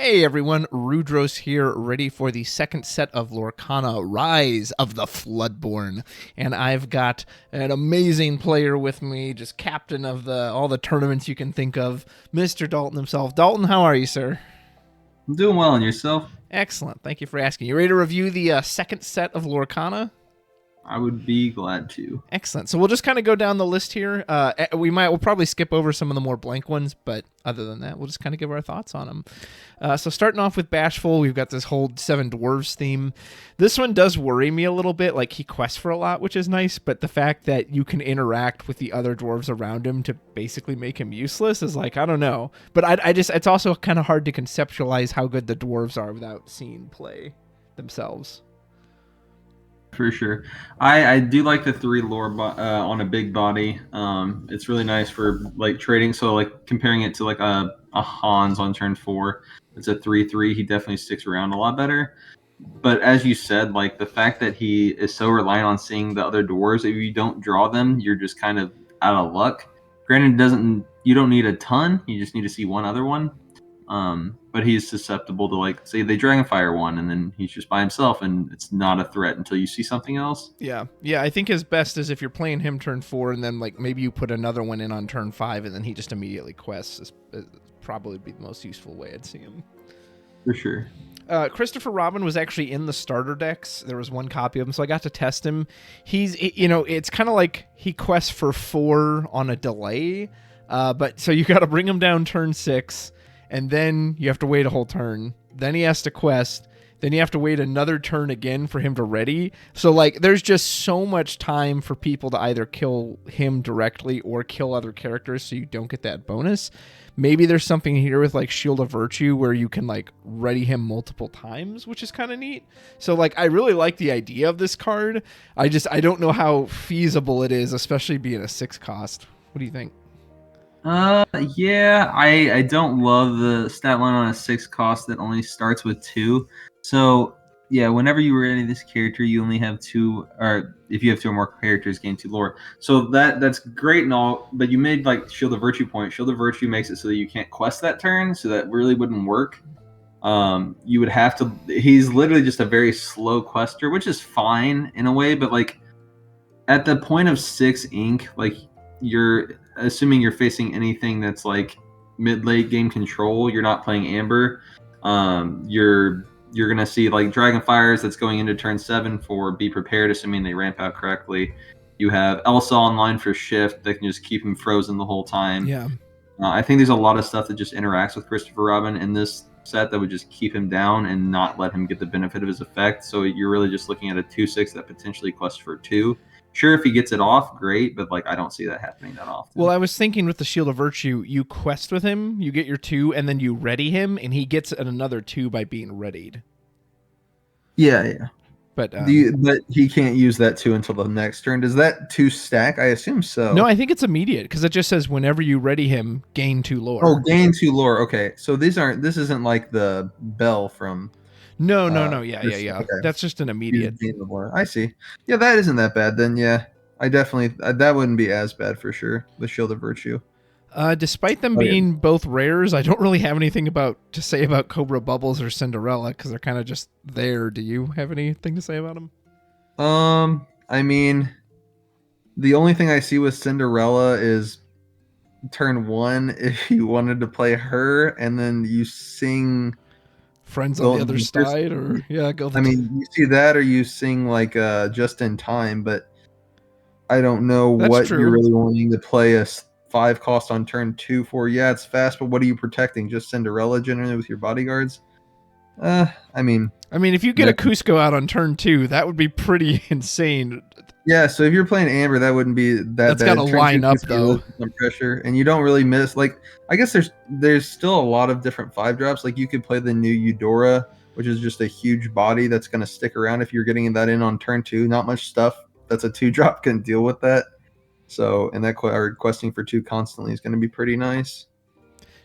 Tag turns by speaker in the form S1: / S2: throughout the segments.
S1: Hey everyone, Rudros here, ready for the second set of Lorcana Rise of the Floodborn. And I've got an amazing player with me, just captain of all the tournaments you can think of, Mr. Dalton himself. Dalton, how are you, sir?
S2: I'm doing well, and yourself?
S1: Excellent, thank you for asking. You ready to review the second set of Lorcana?
S2: I would be glad to.
S1: Excellent. So we'll just kind of go down the list here. We'll probably skip over some of the more blank ones, but other than that, we'll just kind of give our thoughts on them. So starting off with Bashful, we've got this whole Seven Dwarves theme. This one does worry me a little bit. Like, he quests for a lot, which is nice, but the fact that you can interact with the other dwarves around him to basically make him useless is like, I don't know. But it's also kind of hard to conceptualize how good the dwarves are without seeing play themselves.
S2: For sure. I do like the three lore on a big body. It's really nice for like trading. So like comparing it to like a Hans on turn 4, it's a 3/3. He definitely sticks around a lot better. But as you said, like the fact that he is so reliant on seeing the other doors, if you don't draw them, you're just kind of out of luck. Granted, you don't need a ton. You just need to see one other one. But he's susceptible to, like, say they Dragonfire one, and then he's just by himself, and it's not a threat until you see something else.
S1: Yeah. I think his best is if you're playing him turn 4, and then like maybe you put another one in on turn 5, and then he just immediately quests. Is probably be the most useful way I'd see him.
S2: For sure.
S1: Christopher Robin was actually in the starter decks. There was one copy of him, so I got to test him. It's kind of like he quests for 4 on a delay, but so you got to bring him down turn 6. And then you have to wait a whole turn. Then he has to quest. Then you have to wait another turn again for him to ready. So, like, there's just so much time for people to either kill him directly or kill other characters so you don't get that bonus. Maybe there's something here with, like, Shield of Virtue where you can, like, ready him multiple times, which is kind of neat. So, like, I really like the idea of this card. I don't know how feasible it is, especially being a 6 cost. What do you think?
S2: Yeah, I don't love the stat line on a 6 cost that only starts with 2. So, yeah, whenever you ready this character, you only have 2, or if you have 2 or more characters, gain 2 lore. So that's great and all, but you made, like, Shield of Virtue point. Shield of Virtue makes it so that you can't quest that turn, so that really wouldn't work. You would have to... He's literally just a very slow quester, which is fine in a way, but, like, at the point of 6 ink, like, you're assuming you're facing anything that's like mid-late game control. You're not playing Amber. You're gonna see like Dragonfires that's going into turn 7 for Be Prepared, assuming they ramp out correctly. You have Elsa online for Shift that can just keep him frozen the whole time.
S1: Yeah.
S2: I think there's a lot of stuff that just interacts with Christopher Robin in this set that would just keep him down and not let him get the benefit of his effect. So you're really just looking at a 2/6 that potentially quests for 2. Sure, if he gets it off, great, but like I don't see that happening that often.
S1: Well, I was thinking with the Shield of Virtue, you quest with him, you get your 2, and then you ready him, and he gets another 2 by being readied.
S2: Yeah.
S1: But
S2: but he can't use that 2 until the next turn. Does that 2 stack? I assume so.
S1: No, I think it's immediate because it just says whenever you ready him, gain 2 lore.
S2: Oh, gain 2 lore. Okay, so this isn't like the bell from.
S1: No. Yeah. Okay. That's just an immediate.
S2: I see. Yeah, that isn't that bad then. Yeah, I definitely that wouldn't be as bad for sure. The Shield of Virtue.
S1: Despite them being both rares, I don't really have anything to say about Cobra Bubbles or Cinderella because they're kind of just there. Do you have anything to say about them?
S2: I mean, the only thing I see with Cinderella is turn 1 if you wanted to play her, and then you sing.
S1: Friends on the other side, or go.
S2: I mean, you see that, or you sing like Just in Time, but I don't know what you're really wanting to play a 5 cost on turn 2 for. Yeah, it's fast, but what are you protecting? Just Cinderella generally with your bodyguards? I mean,
S1: if you get a Cusco out on turn 2, that would be pretty insane.
S2: Yeah, so if you're playing Amber, that wouldn't be that
S1: That's
S2: bad.
S1: Got to line up though.
S2: Some pressure, and you don't really miss. Like, I guess there's still a lot of different 5-drops. Like, you could play the new Eudora, which is just a huge body that's going to stick around if you're getting that in on turn 2. Not much stuff that's a 2-drop can deal with that. So, and that questing for 2 constantly is going to be pretty nice.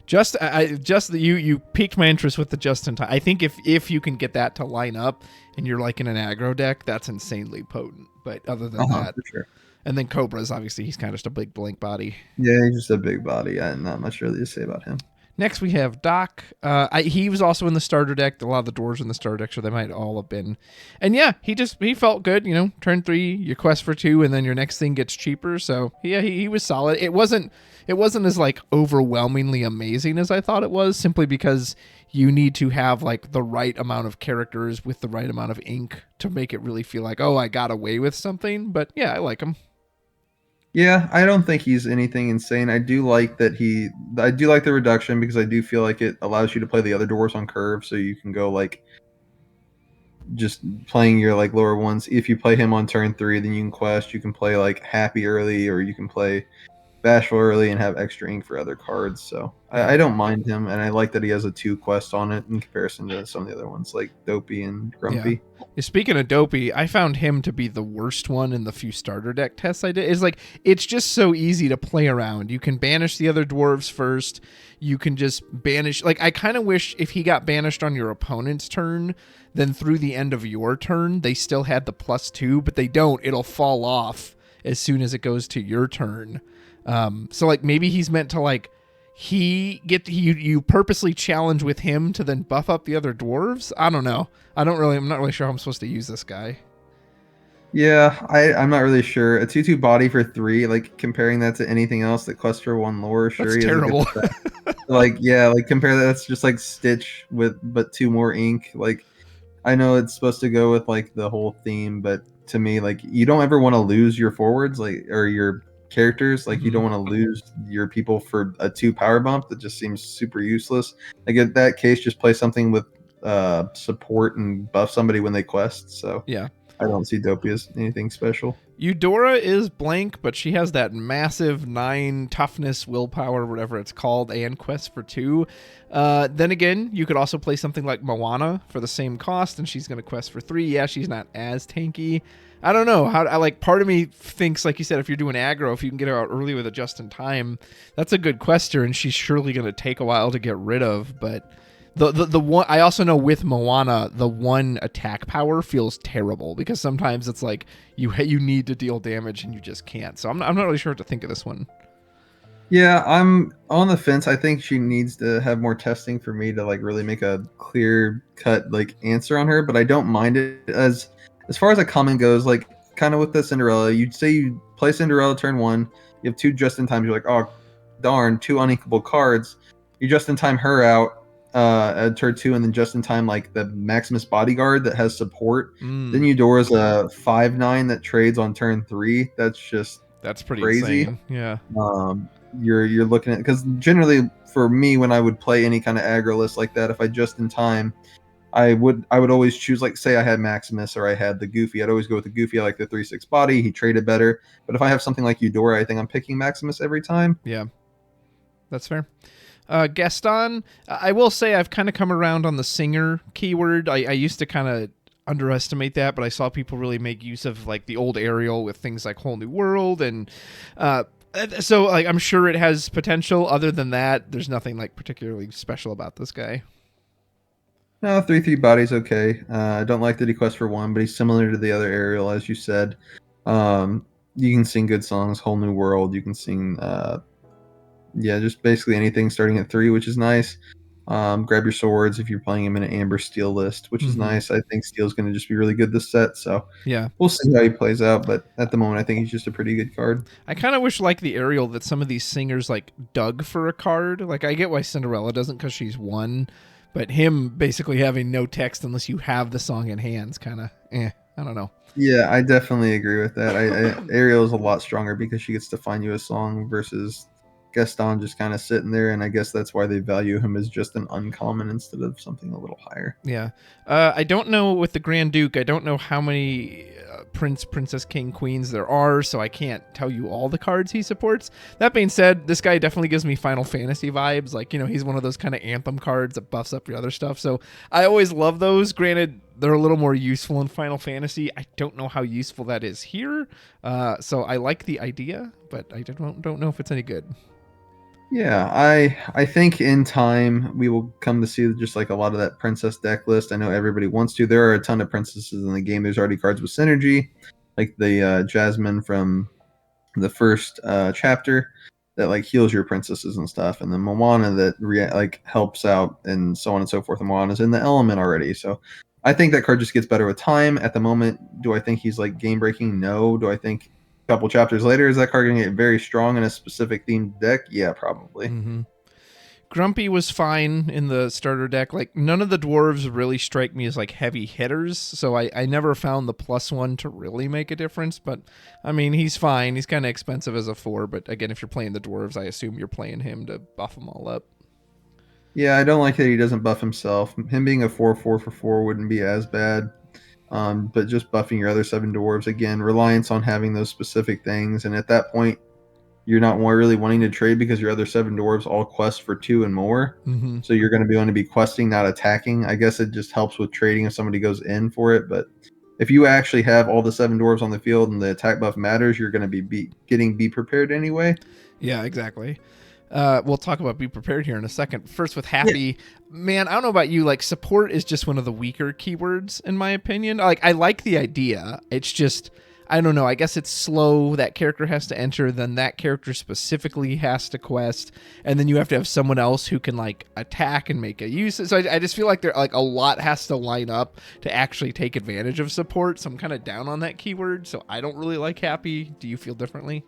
S1: You piqued my interest with the just in time. I think if you can get that to line up and you're like in an aggro deck, that's insanely potent. But other than that,
S2: for sure.
S1: And then Cobra's obviously he's kind of just a big blank body.
S2: Yeah, he's just a big body. Not much really to say about him.
S1: Next we have Doc. He was also in the starter deck. A lot of the dwarves in the starter deck, so they might all have been. And yeah, he felt good. You know, turn 3, you quest for 2, and then your next thing gets cheaper. So yeah, he was solid. It wasn't as like overwhelmingly amazing as I thought it was, simply because you need to have like the right amount of characters with the right amount of ink to make it really feel like, oh, I got away with something. But yeah, I like him.
S3: Yeah, I don't think he's anything insane. I do like that I do like the reduction because I do feel like it allows you to play the other dwarves on curve, so you can go like just playing your like lower ones. If you play him on turn 3, then you can quest. You can play like Happy early, or you can play Bashful early and have extra ink for other cards. So
S1: Yeah.
S3: I don't mind him, and I like that he has a 2 quest on it in comparison to some of the other ones like Dopey and
S1: Yeah.
S3: Grumpy.
S1: Speaking of Dopey, I found him to be the worst one in the few starter deck tests I did. It's like, it's just so easy to play around. You can banish the other dwarves first. You can just banish. Like, I kind of wish if he got banished on your opponent's turn, then through the end of your turn, they still had the +2, but they don't. It'll fall off as soon as it goes to your turn. So like maybe he's meant to like you purposely challenge with him to then buff up the other dwarves. I don't know. I'm not really sure how I'm supposed to use this guy.
S3: Yeah, I'm not really sure. A 2/2 body for 3, like comparing that to anything else that quests for 1 lore, sure
S1: That's
S3: he has a
S1: terrible.
S3: good stat. Like, yeah, like compare that. That's just like Stitch with but 2 more ink. Like, I know it's supposed to go with like the whole theme, but to me, like, you don't ever want to lose your forwards, like, or your characters. Like, you don't want to lose your people for a 2 power bump. That just seems super useless. Like, in that case, just play something with support and buff somebody when they quest. So
S1: Yeah.
S3: I don't see Dopey as anything special.
S1: Eudora is blank, but she has that massive 9 toughness, willpower, whatever it's called, and quest for 2. Then again, you could also play something like Moana for the same cost, and she's going to quest for 3. Yeah, she's not as tanky. I don't know. Part of me thinks, like you said, if you're doing aggro, if you can get her out early with a just in time, that's a good quester, and she's surely going to take a while to get rid of, but the one I also know with Moana, the 1 attack power feels terrible because sometimes it's like you need to deal damage and you just can't. So I'm not really sure what to think of this one.
S3: Yeah, I'm on the fence. I think she needs to have more testing for me to like really make a clear cut like answer on her, but I don't mind it as far as a common goes, like kind of with the Cinderella, you'd say you play Cinderella turn 1, you have 2 just in times, you're like, oh darn, 2 unequal cards. You just in time her out at turn 2, and then just in time like the Maximus bodyguard that has support. Then Eudora's a 5/9 that trades on turn 3. That's
S1: pretty
S3: crazy.
S1: insane. Yeah.
S3: You're looking at, because generally for me when I would play any kind of aggro list like that, if I just in time, I would always choose, like, say I had Maximus or I had the Goofy, I'd always go with the Goofy. I like the 3/6 body, he traded better. But if I have something like Eudora, I think I'm picking Maximus every time.
S1: Yeah, that's fair. Gaston, I will say I've kind of come around on the singer keyword. I used to kind of underestimate that, but I saw people really make use of like the old Ariel with things like Whole New World, and so like I'm sure it has potential. Other than that, there's nothing like particularly special about this guy.
S3: No, 3/3 body's okay. I don't like that he quests for 1, but he's similar to the other Ariel, as you said. You can sing good songs, Whole New World. You can sing, just basically anything starting at 3, which is nice. Grab your swords if you're playing him in an Amber Steel list, which is nice. I think Steel's going to just be really good this set, so
S1: yeah,
S3: we'll see how he plays out. But at the moment, I think he's just a pretty good card.
S1: I kind of wish, like the Ariel, that some of these singers like dug for a card. Like I get why Cinderella doesn't because she's 1. But him basically having no text unless you have the song in hands, kind of, I don't know.
S3: Yeah, I definitely agree with that. Ariel is a lot stronger because she gets to find you a song versus Gaston just kind of sitting there, and I guess that's why they value him as just an uncommon instead of something a little higher.
S1: Yeah. I don't know with the Grand Duke, I don't know how many Prince, Princess, King, Queens there are, so I can't tell you all the cards he supports. That being said, this guy definitely gives me Final Fantasy vibes. Like, he's one of those kind of anthem cards that buffs up your other stuff. So I always love those. Granted, they're a little more useful in Final Fantasy. I don't know how useful that is here. So I like the idea, but I don't know if it's any good.
S3: Yeah, I think in time we will come to see just like a lot of that princess deck list. I know everybody wants to. There are a ton of princesses in the game. There's already cards with synergy, like the Jasmine from the first chapter that like heals your princesses and stuff, and then Moana that like helps out, and so on and so forth. And Moana's in the element already, so I think that card just gets better with time. At the moment, do I think he's like game breaking? No. Do I think a couple chapters later is that card going to get very strong in a specific themed deck? Yeah, probably.
S1: Mm-hmm. Grumpy was fine in the starter deck. Like, none of the dwarves really strike me as like heavy hitters, so I never found the +1 to really make a difference. But I mean, he's fine. He's kind of expensive as a 4, but again, if you're playing the dwarves, I assume you're playing him to buff them all up.
S3: Yeah, I don't like that he doesn't buff himself. Him being a 4/4 for 4 wouldn't be as bad. But just buffing your other 7 dwarves, again, reliance on having those specific things. And at that point, you're not really wanting to trade because your other 7 dwarves all quest for 2 and more.
S1: Mm-hmm.
S3: So you're going to be questing, not attacking. I guess it just helps with trading if somebody goes in for it. But if you actually have all the 7 dwarves on the field and the attack buff matters, you're going to be getting Be Prepared anyway.
S1: Yeah, exactly. We'll talk about Be Prepared here in a second. First with Happy, man, I don't know about you, like support is just one of the weaker keywords in my opinion. Like I like the idea. It's just, I don't know, I guess it's slow. That character has to enter, then that character specifically has to quest, and then you have to have someone else who can like attack and make a use. So I just feel like there like a lot has to line up to actually take advantage of support. So I'm kind of down on that keyword. So I don't really like Happy. Do you feel differently?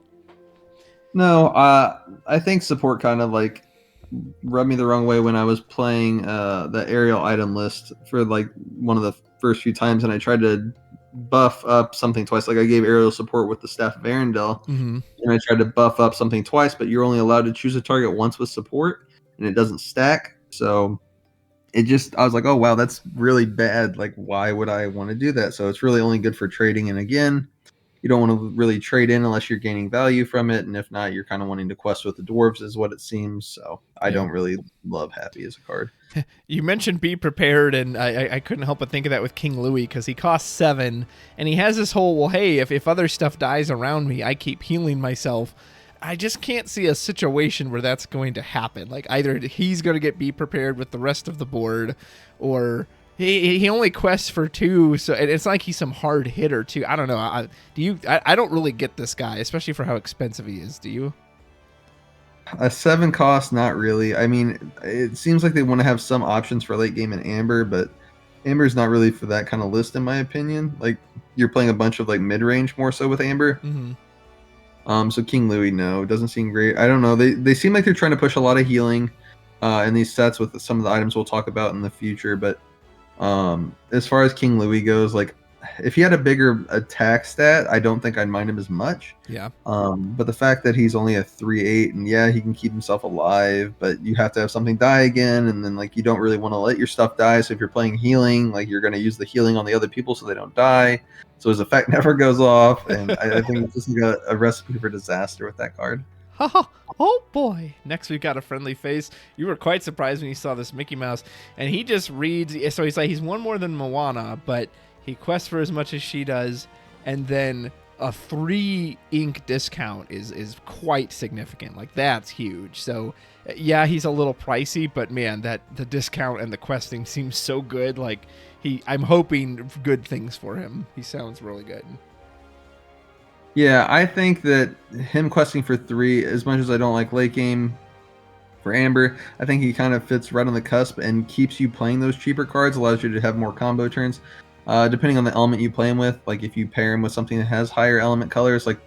S3: No, I think support kind of like rubbed me the wrong way when I was playing the aerial item list for like one of the first few times, and I tried to buff up something twice. Like I gave aerial support with the Staff of Arendelle, and I tried to buff up something twice, but you're only allowed to choose a target once with support, and it doesn't stack. So it just, I was like, oh wow, that's really bad. Like, why would I want to do that? So it's really only good for trading. And again, you don't want to really trade in unless you're gaining value from it, and if not, you're kind of wanting to quest with the dwarves, is what it seems. So I don't really love Happy as a card.
S1: You mentioned Be Prepared, and I couldn't help but think of that with King Louis, because he costs 7, and he has this whole, well, hey, if other stuff dies around me, I keep healing myself. I just can't see a situation where that's going to happen. Like, either he's going to get Be Prepared with the rest of the board, or he only quests for 2, so it's like he's some hard hitter too. I don't know. I don't really get this guy, especially for how expensive he is. Do you?
S3: A 7 cost, not really. I mean, it seems like they want to have some options for late game in Amber, but Amber's not really for that kind of list, in my opinion. Like, you're playing a bunch of like mid range more so with Amber.
S1: Mm-hmm.
S3: So King Louis, no, doesn't seem great. I don't know. They seem like they're trying to push a lot of healing in these sets with some of the items we'll talk about in the future, but as far as King Louis goes, like if he had a bigger attack stat, I don't think I'd mind him as much.
S1: Yeah.
S3: But the fact that he's only a 3/8, and yeah, he can keep himself alive, but you have to have something die again, and then like you don't really want to let your stuff die. So if you're playing healing, like you're going to use the healing on the other people so they don't die. So his effect never goes off, and I think it's just like a recipe for disaster with that card.
S1: Oh boy. Next we've got a friendly face. You were quite surprised when you saw this Mickey Mouse, and he just reads, so he's like, he's one more than Moana, but he quests for as much as she does, and then a 3 ink discount is quite significant. Like, that's huge. So yeah, he's a little pricey, but man, that the discount and the questing seems so good. Like, I'm hoping good things for him. He sounds really good.
S3: Yeah, I think that him questing for 3, as much as I don't like late game for Amber, I think he kind of fits right on the cusp and keeps you playing those cheaper cards, allows you to have more combo turns. Depending on the element you play him with, like if you pair him with something that has higher element colors, like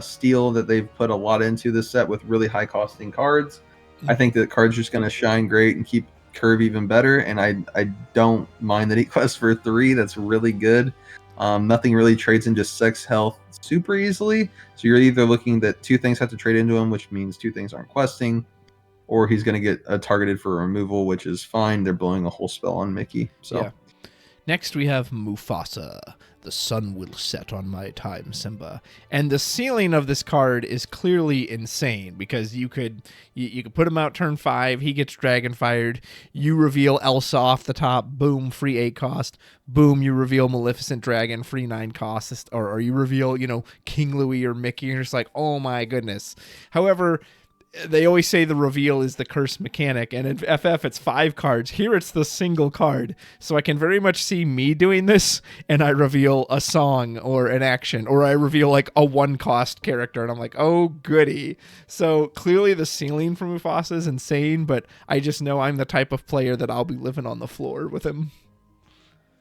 S3: Steel, that they've put a lot into this set with really high costing cards, I think that card's just going to shine great and keep Curve even better, and I don't mind that he quests for 3. That's really good. Nothing really trades into sex health super easily, so you're either looking that 2 things have to trade into him, which means 2 things aren't questing, or he's going to get targeted for removal, which is fine. They're blowing a whole spell on Mickey. So
S1: yeah. Next we have Mufasa. The sun will set on my time, Simba. And the ceiling of this card is clearly insane, because you could put him out turn 5, he gets dragon fired, you reveal Elsa off the top, boom, free 8 cost, boom, you reveal Maleficent Dragon, free 9 cost, or you reveal, King Louis or Mickey, and you're just like, oh my goodness. However, they always say the reveal is the curse mechanic, and in FF it's 5 cards. Here it's the single card. So I can very much see me doing this, and I reveal a song or an action, or I reveal like a 1-cost character, and I'm like, oh goody. So clearly the ceiling for Mufasa is insane, but I just know I'm the type of player that I'll be living on the floor with him.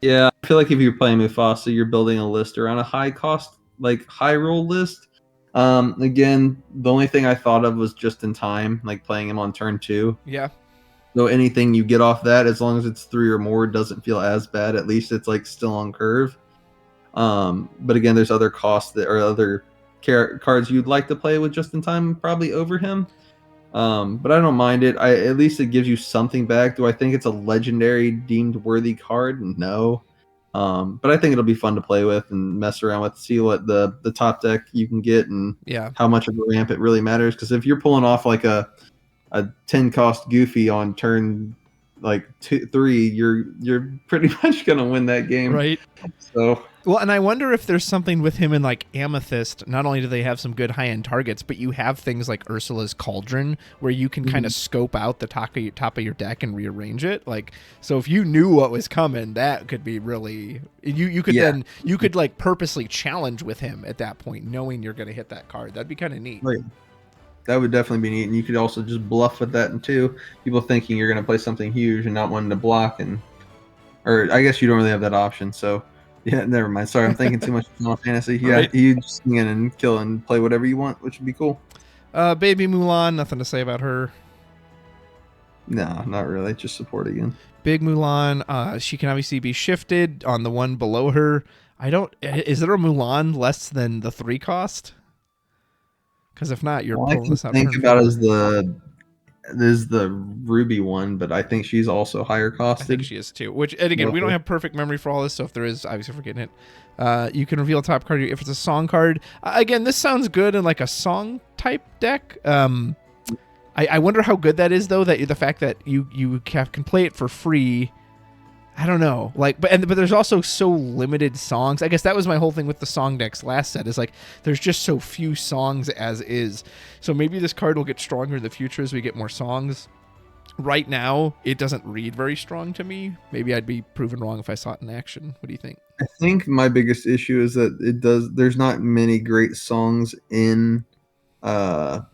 S3: Yeah, I feel like if you're playing Mufasa, you're building a list around a high cost, like high roll list. Again, the only thing I thought of was just in time, like playing him on turn 2.
S1: Yeah.
S3: So anything you get off that, as long as it's 3 or more, doesn't feel as bad. At least it's like still on curve. But again, there's other costs that or other cards you'd like to play with just in time, probably over him. But I don't mind it. At least it gives you something back. Do I think it's a legendary deemed worthy card? No. But I think it'll be fun to play with and mess around with, see what the top deck you can get and how much of a ramp it really matters. Because if you're pulling off like a 10 cost Goofy on turn like 3, you're pretty much gonna win that game,
S1: right?
S3: So
S1: well, and I wonder if there's something with him in like Amethyst. Not only do they have some good high-end targets, but you have things like Ursula's Cauldron where you can kind of scope out the top of your deck and rearrange it. Like, so if you knew what was coming, that could be really you could then you could like purposely challenge with him at that point, knowing you're going to hit that card. That'd be kind of neat.
S3: Right. That would definitely be neat, and you could also just bluff with that too. People thinking you're going to play something huge and not wanting to block, or I guess you don't really have that option. So yeah, never mind. Sorry, I'm thinking too much Final Fantasy. Yeah,
S1: right.
S3: You just swing in and kill and play whatever you want, which would be cool.
S1: Baby Mulan, nothing to say about her.
S3: No, not really. Just support again.
S1: Big Mulan, she can obviously be shifted on the one below her. Is there a Mulan less than the 3 cost? Because if not, you're pulling this up.
S3: Think about is the Ruby one, but I think she's also higher costed.
S1: I think she is too. Which, and again, we don't have perfect memory for all this, so if there is, obviously forgetting it. You can reveal a top card if it's a song card. Again, this sounds good in like a song type deck. I wonder how good that is though. That the fact that you can play it for free. I don't know, like, but there's also so limited songs. I guess that was my whole thing with the song decks last set. Is like there's just so few songs as is. So maybe this card will get stronger in the future as we get more songs. Right now, it doesn't read very strong to me. Maybe I'd be proven wrong if I saw it in action. What do you think?
S3: I think my biggest issue is that there's not many great songs in Amber.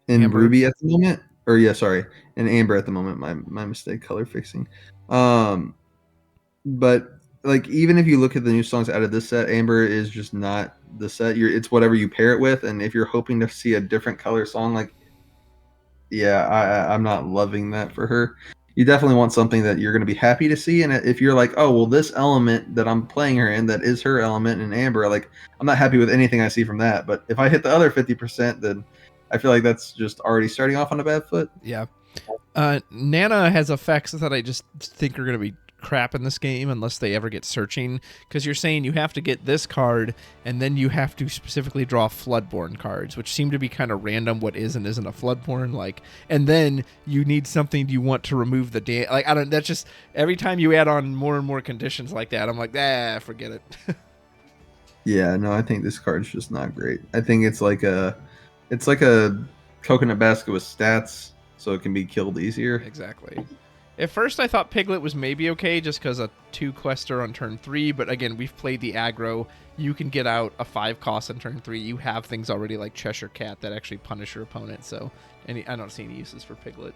S3: Ruby at the moment. Or yeah, sorry, in Amber at the moment. My mistake, color fixing. But like even if you look at the new songs out of this set, Amber is just not the set. It's whatever you pair it with, and if you're hoping to see a different color song, like I'm not loving that for her. You definitely want something that you're going to be happy to see, and if you're like, oh well, this element that I'm playing her in, that is her element in Amber, like I'm not happy with anything I see from that. But if I hit the other 50%, then I feel like that's just already starting off on a bad foot.
S1: Yeah. Nana has effects that I just think are going to be crap in this game unless they ever get searching, because you're saying you have to get this card and then you have to specifically draw Floodborn cards, which seem to be kind of random what is and isn't a Floodborn, like, and then you need something you want to remove the like I don't, that's just every time you add on more and more conditions like that, I'm like, forget it.
S3: Yeah, no, I think this card's just not great. I think it's like a coconut basket with stats, so it can be killed easier.
S1: Exactly. At first, I thought Piglet was maybe okay just because a 2-quester on turn 3, but again, we've played the aggro. You can get out a 5 cost on turn 3. You have things already like Cheshire Cat that actually punish your opponent, so I don't see any uses for Piglet.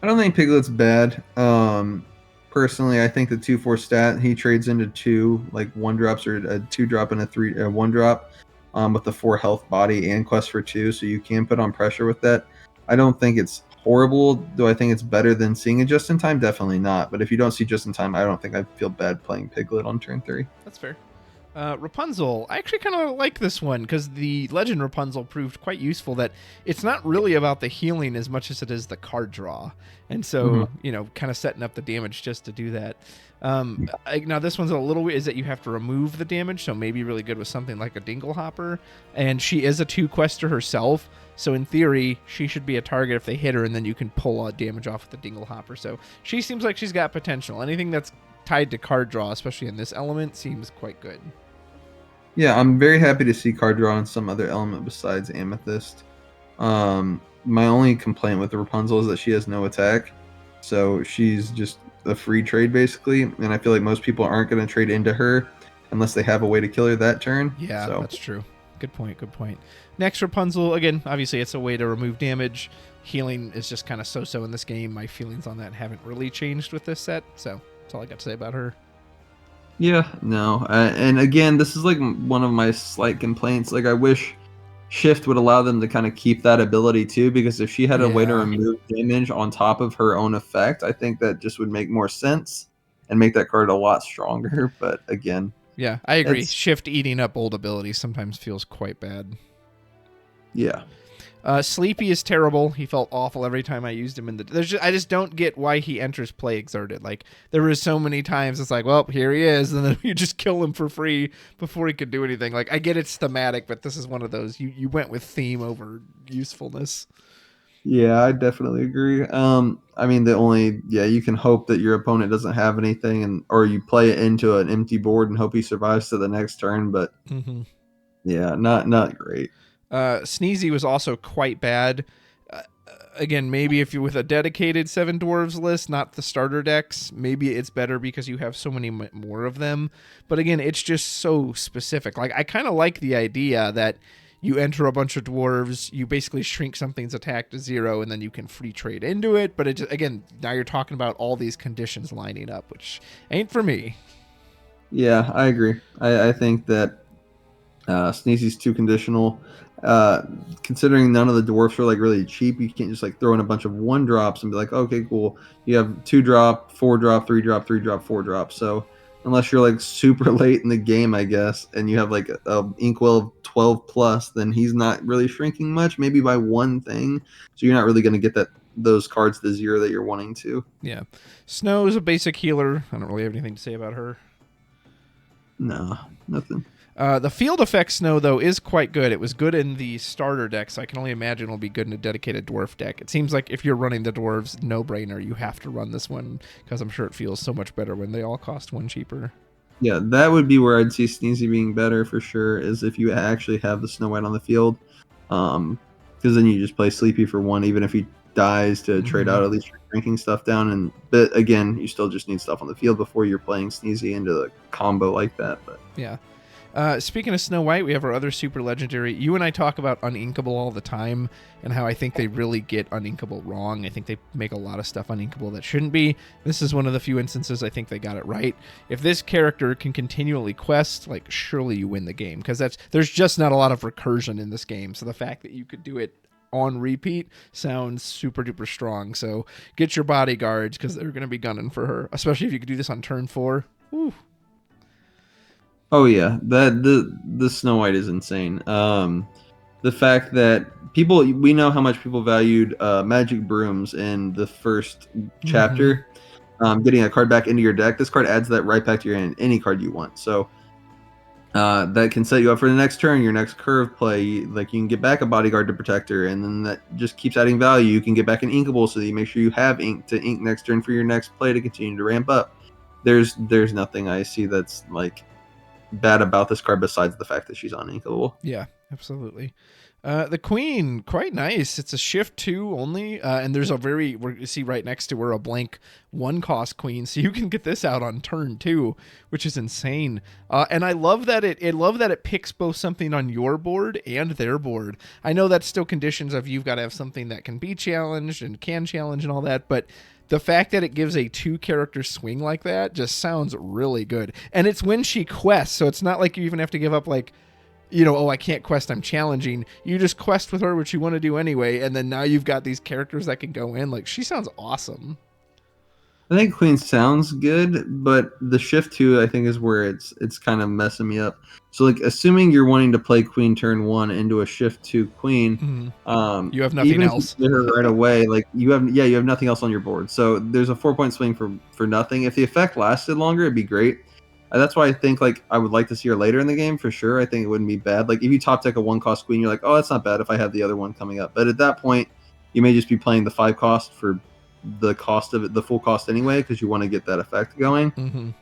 S3: I don't think Piglet's bad. Personally, I think the 2/4 stat, he trades into 2 like 1-drops or a 2-drop and a 1-drop with the 4 health body and quest for 2, so you can put on pressure with that. I don't think it's horrible. Do I think it's better than seeing it just in time? Definitely not. But if you don't see just in time, I don't think I'd feel bad playing Piglet on turn 3.
S1: That's fair. Rapunzel, I actually kind of like this one because the Legend Rapunzel proved quite useful, that it's not really about the healing as much as it is the card draw. And so, kind of setting up the damage just to do that. Now this one's a little weird, is that you have to remove the damage, so maybe really good with something like a Dinglehopper. And she is a 2-quester herself, so in theory, she should be a target if they hit her, and then you can pull damage off with the Dinglehopper. So she seems like she's got potential. Anything that's tied to card draw, especially in this element, seems quite good.
S3: Yeah, I'm very happy to see card draw on some other element besides Amethyst. My only complaint with Rapunzel is that she has no attack, so she's just a free trade basically. And I feel like most people aren't going to trade into her unless they have a way to kill her that turn.
S1: Yeah,
S3: So
S1: that's true. Good point. Good point. Next, Rapunzel. Again, obviously, it's a way to remove damage. Healing is just kind of so-so in this game. My feelings on that haven't really changed with this set. So that's all I got to say about her.
S3: yeah, no, and again, this is like one of my slight complaints. Like I wish Shift would allow them to kind of keep that ability too, because if she had a way to
S1: Yeah.
S3: remove damage on top of her own effect, I think that just would make more sense and make that card a lot stronger. But again,
S1: Yeah, I agree.
S3: it's
S1: Shift eating up old abilities sometimes feels quite bad.
S3: yeah.
S1: Sleepy is terrible. He felt awful every time I used him in the. I just don't get why he enters play exerted. Like there were so many times it's like, well, here he is, and then you just kill him for free before he could do anything. Like I get it's thematic, but this is one of those you went with theme over usefulness.
S3: Yeah, I definitely agree. I mean, you can hope that your opponent doesn't have anything, or you play it into an empty board and hope he survives to the next turn. But yeah, not great.
S1: Sneezy was also quite bad. Again, maybe if you're with a dedicated Seven Dwarves list, not the starter decks, maybe it's better because you have so many more of them. But again, it's just so specific. Like I kind of like the idea that you enter a bunch of dwarves, you basically shrink something's attack to 0, and then you can free trade into it. But it just, again, now you're talking about all these conditions lining up, which ain't for me.
S3: Yeah, I agree. I think that Sneezy's too conditional. Considering none of the dwarfs are like really cheap, you can't just like throw in a bunch of 1-drops and be like, okay, cool. You have 2-drop, 4-drop, 3-drop, 3-drop, 4-drop. So unless you're like super late in the game, I guess, and you have like a inkwell of 12 plus, then he's not really shrinking much, maybe by one thing. So you're not really going to get those cards to 0 that you're wanting to.
S1: Yeah. Snow is a basic healer. I don't really have anything to say about her.
S3: No, nothing.
S1: The field effect Snow, though, is quite good. It was good in the starter deck, so I can only imagine it'll be good in a dedicated dwarf deck. It seems like if you're running the dwarves, no-brainer, you have to run this one, because I'm sure it feels so much better when they all cost 1 cheaper.
S3: Yeah, that would be where I'd see Sneezy being better for sure, is if you actually have the Snow White on the field. Because then you just play Sleepy for 1, even if he dies, to trade out at least your drinking stuff down. But again, you still just need stuff on the field before you're playing Sneezy into the combo like that. But
S1: yeah. Speaking of Snow White, we have our other super legendary. You and I talk about uninkable all the time and how I think they really get uninkable wrong. I think they make a lot of stuff uninkable that shouldn't be. This is one of the few instances I think they got it right. If this character can continually quest, like, surely you win the game, because there's just not a lot of recursion in this game. So the fact that you could do it on repeat sounds super duper strong. So get your bodyguards, because they're going to be gunning for her, especially if you could do this on turn 4. Woo.
S3: oh yeah, the Snow White is insane. The fact that we know how much people valued magic brooms in the first chapter. Getting a card back into your deck, this card adds that right back to your hand, any card you want. So that can set you up for the next turn, your next curve play. Like you can get back a bodyguard to protect her, and then that just keeps adding value. You can get back an inkable, so that you make sure you have ink to ink next turn for your next play to continue to ramp up. There's nothing I see that's like bad about this card besides the fact that she's uninkable.
S1: Yeah, absolutely. The Queen, quite nice. It's a shift 2 only, and there's you see right next to her a blank 1-cost Queen, so you can get this out on turn 2, which is insane. And I love that it picks both something on your board and their board. I know that's still conditions of you've got to have something that can be challenged and can challenge and all that, but the fact that it gives a 2-character swing like that just sounds really good. And it's when she quests, so it's not like you even have to give up like, I can't quest, I'm challenging. You just quest with her, which you want to do anyway, and then now you've got these characters that can go in. Like, she sounds awesome.
S3: I think Queen sounds good, but the shift 2 I think is where it's kind of messing me up. So like, assuming you're wanting to play Queen turn 1 into a shift 2 Queen,
S1: you have nothing else.
S3: If you get her right away, like you have nothing else on your board. So there's a 4-point swing for nothing. If the effect lasted longer, it'd be great. That's why I think like I would like to see her later in the game for sure. I think it wouldn't be bad. Like if you top deck a 1-cost Queen, you're like, oh, that's not bad if I have the other one coming up. But at that point, you may just be playing the 5-cost for the cost of it, the full cost anyway, because you want to get that effect going.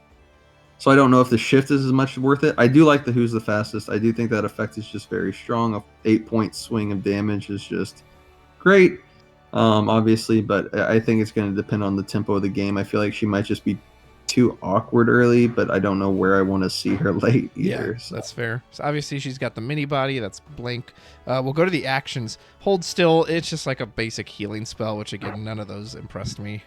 S3: So I don't know if the shift is as much worth it. I do like the who's the fastest. I do think that effect is just very strong. A 8-point swing of damage is just great, obviously, but I think it's going to depend on the tempo of the game. I feel like she might just be too awkward early, but I don't know where I want to see her late either.
S1: Yeah, that's fair. So obviously she's got the mini body. That's blink. We'll go to the actions. Hold still. It's just like a basic healing spell, which again, none of those impressed me.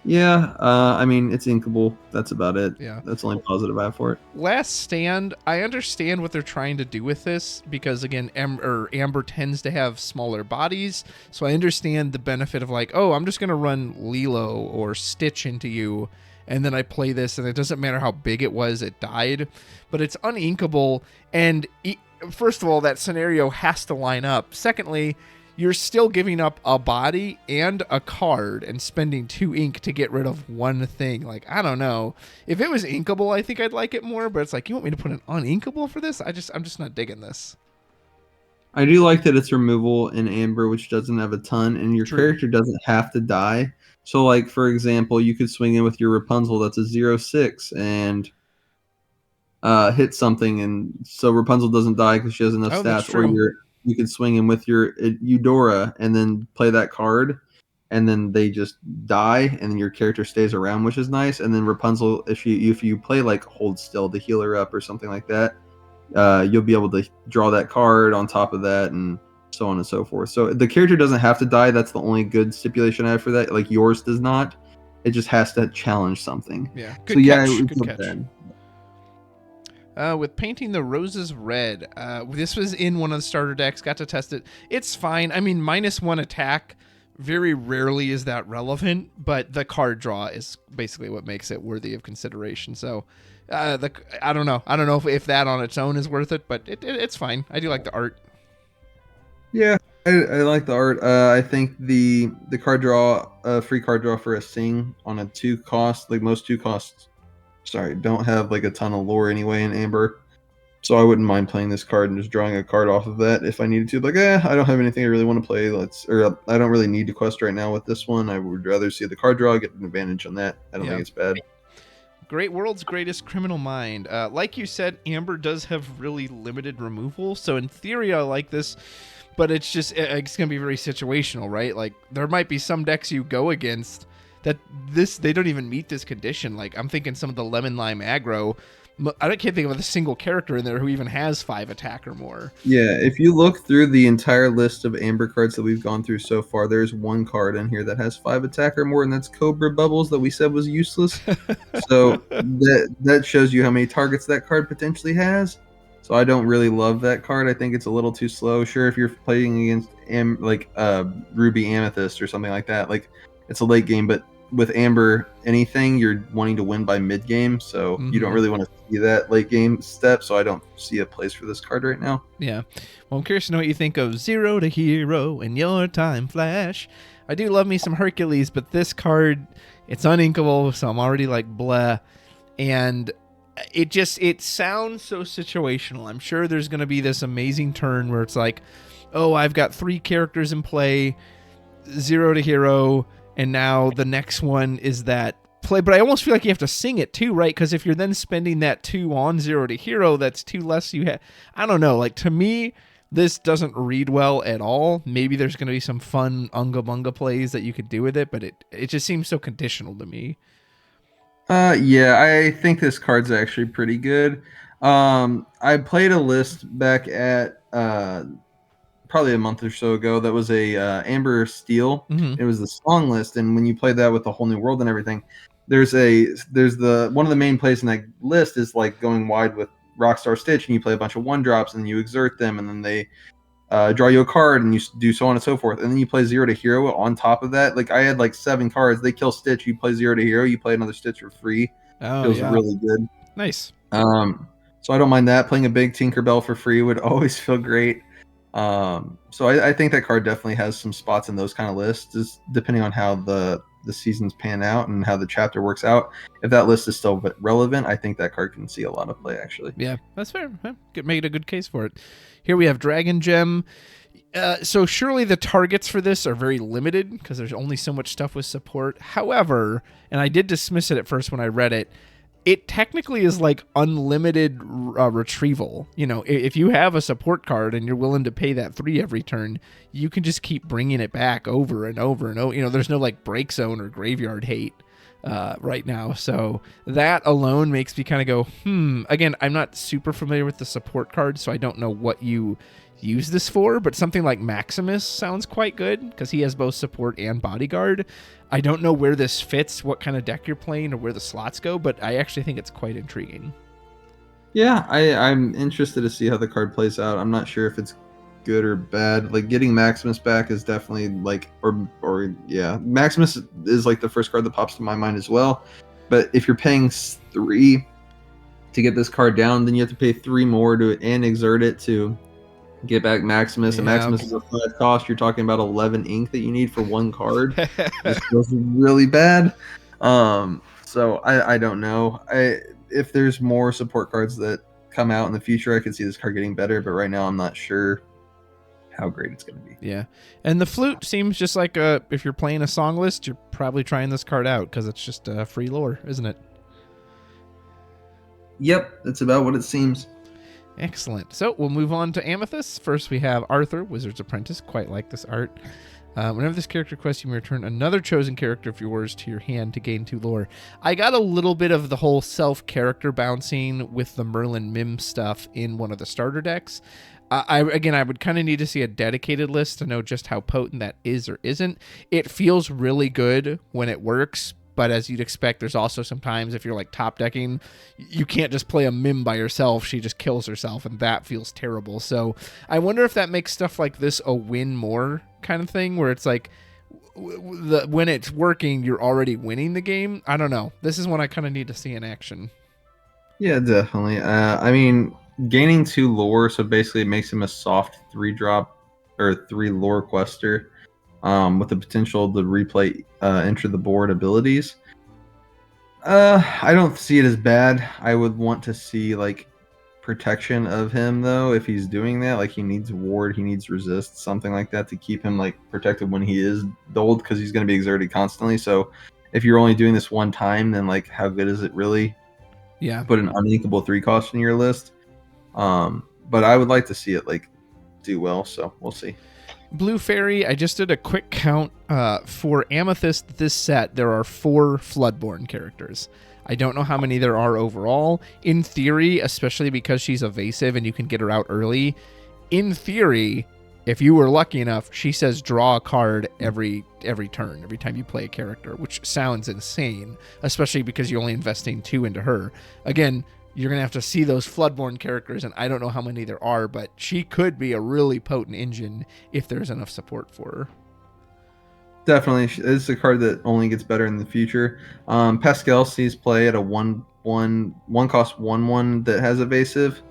S3: Yeah, I mean, it's inkable. That's about it.
S1: Yeah.
S3: That's the only positive I have for it.
S1: Last Stand, I understand what they're trying to do with this because, again, Amber tends to have smaller bodies. So I understand the benefit of like, oh, I'm just going to run Lilo or Stitch into you, and then I play this, and it doesn't matter how big it was, it died. But it's uninkable, and first of all, that scenario has to line up. Secondly, you're still giving up a body and a card and spending 2 ink to get rid of one thing. Like, I don't know. If it was inkable, I think I'd like it more, but it's like, you want me to put an uninkable for this? I'm just not digging this.
S3: I do like that it's removal in Amber, which doesn't have a ton, and your character doesn't have to die. So, like, for example, you could swing in with your Rapunzel that's a 0/6 and hit something, and so Rapunzel doesn't die because she has enough stats. Or you could swing in with your Eudora and then play that card, and then they just die, and then your character stays around, which is nice. And then Rapunzel, if you play like Hold Still to heal her up or something like that, you'll be able to draw that card on top of that, and so on and so forth. So the character doesn't have to die. That's the only good stipulation I have for that. Like yours does not. It just has to challenge something.
S1: Yeah.
S3: Good catch. Good catch.
S1: With Painting the Roses Red. This was in one of the starter decks. Got to test it. It's fine. I mean, -1 attack. Very rarely is that relevant, but the card draw is basically what makes it worthy of consideration. So, I don't know. I don't know if that on its own is worth it, but it's fine. I do like the art.
S3: Yeah, I like the art. I think the card draw, free card draw for a Sing on a 2 cost, like most 2 costs. Sorry, don't have like a ton of lore anyway in Amber, so I wouldn't mind playing this card and just drawing a card off of that if I needed to. Like, I don't have anything I really want to play. I don't really need to quest right now with this one. I would rather see the card draw, get an advantage on that. I don't think it's bad.
S1: Great World's Greatest Criminal Mind. Like you said, Amber does have really limited removal, so in theory I like this, but it's going to be very situational, right? Like, there might be some decks you go against that they don't even meet this condition. Like, I'm thinking some of the Lemon Lime aggro, I can't think of a single character in there who even has 5 attack or more.
S3: Yeah, if you look through the entire list of Amber cards that we've gone through so far, there's one card in here that has 5 attack or more, and that's Cobra Bubbles that we said was useless. So that shows you how many targets that card potentially has. So I don't really love that card. I think it's a little too slow. Sure, if you're playing against Ruby Amethyst or something like that, like it's a late game, but with Amber, anything you're wanting to win by mid game, so you don't really want to see that late game step. So I don't see a place for this card right now.
S1: Yeah, well, I'm curious to know what you think of 0 to Hero in Your Time Flash. I do love me some Hercules, but this card, it's uninkable, so I'm already like bleh, and it sounds so situational. I'm sure there's going to be this amazing turn where it's like, oh, I've got 3 characters in play, 0 to Hero. And now the next one is that play. But I almost feel like you have to sing it too, right? Because if you're then spending that 2 on 0 to Hero, that's 2 less you have. I don't know. Like, to me, this doesn't read well at all. Maybe there's going to be some fun Unga Bunga plays that you could do with it, but it just seems so conditional to me.
S3: Yeah, I think this card's actually pretty good. I played a list back at probably a month or so ago that was a Amber Steel. It was the song list, and when you play that with the Whole New World and everything, there's the one of the main plays in that list is like going wide with Rockstar Stitch, and you play a bunch of 1-drops and you exert them, and then they draw you a card, and you do so on and so forth, and then you play 0 to Hero on top of that. Like, I had like 7 cards. They kill Stitch, you play 0 to Hero, you play another Stitch for free. Feels really good.
S1: Nice.
S3: So I don't mind that. Playing a big Tinkerbell for free would always feel great. So I think that card definitely has some spots in those kind of lists, just depending on how the seasons pan out and how the chapter works out. If that list is still relevant, I think that card can see a lot of play, actually.
S1: Yeah, that's fair. Made a good case for it. Here we have Dragon Gem. So surely the targets for this are very limited because there's only so much stuff with support. However, and I did dismiss it at first when I read it, it technically is like unlimited retrieval. You know, if you have a support card and you're willing to pay that 3 every turn, you can just keep bringing it back over and over and over. You know, there's no like break zone or graveyard hate right now. So that alone makes me kind of go, Again, I'm not super familiar with the support cards, so I don't know what you use this for, but something like Maximus sounds quite good because he has both support and bodyguard. I don't know where this fits, what kind of deck you're playing, or where the slots go, but I actually think it's quite intriguing.
S3: Yeah, I'm interested to see how the card plays out. I'm not sure if it's good or bad. Like getting Maximus back is definitely like, Maximus is like the first card that pops to my mind as well. But if you're paying 3 to get this card down, then you have to pay 3 more to and exert it to get back Maximus. And Maximus is a 5 cost. You're talking about 11 ink that you need for 1 card. This feels really bad. So I don't know. If there's more support cards that come out in the future, I could see this card getting better. But right now, I'm not sure how great it's going to be.
S1: Yeah. And the flute seems just like if you're playing a song list, you're probably trying this card out because it's just free lore, isn't it?
S3: Yep, that's about what it seems.
S1: Excellent. So we'll move on to Amethyst. First, we have Arthur, Wizard's Apprentice. Quite like this art. Whenever this character quests, you may return another chosen character of yours to your hand to gain 2 lore. I got a little bit of the whole self-character bouncing with the Merlin Mim stuff in one of the starter decks. I would kind of need to see a dedicated list to know just how potent that is or isn't. It feels really good when it works, but as you'd expect, there's also sometimes if you're like top decking, you can't just play a Mim by yourself. She just kills herself, and that feels terrible. So I wonder if that makes stuff like this a win more kind of thing, where it's like when it's working, you're already winning the game. I don't know. This is one I kind of need to see in action.
S3: Yeah, definitely. I mean, gaining 2 lore, so basically it makes him a soft 3-drop or 3 lore quester. With the potential to replay enter the board abilities. I don't see it as bad. I would want to see like protection of him though if he's doing that. Like he needs ward, he needs resist, something like that to keep him like protected when he is doled because he's going to be exerted constantly. So if you're only doing this one time, then like how good is it really?
S1: Yeah.
S3: Put an uninkable 3 cost in your list. But I would like to see it like do well. So we'll see.
S1: Blue Fairy, I just did a quick count for Amethyst this set. There are 4 Floodborn characters. I don't know how many there are overall. In theory, especially because she's evasive and you can get her out early, in theory, if you were lucky enough, she says draw a card every turn, every time you play a character, which sounds insane, especially because you're only investing 2 into her. Again, you're going to have to see those Floodborn characters, and I don't know how many there are, but she could be a really potent engine if there's enough support for her.
S3: Definitely. It's a card that only gets better in the future. Pascal sees play at a 1/1 cost 1/1 that has evasive.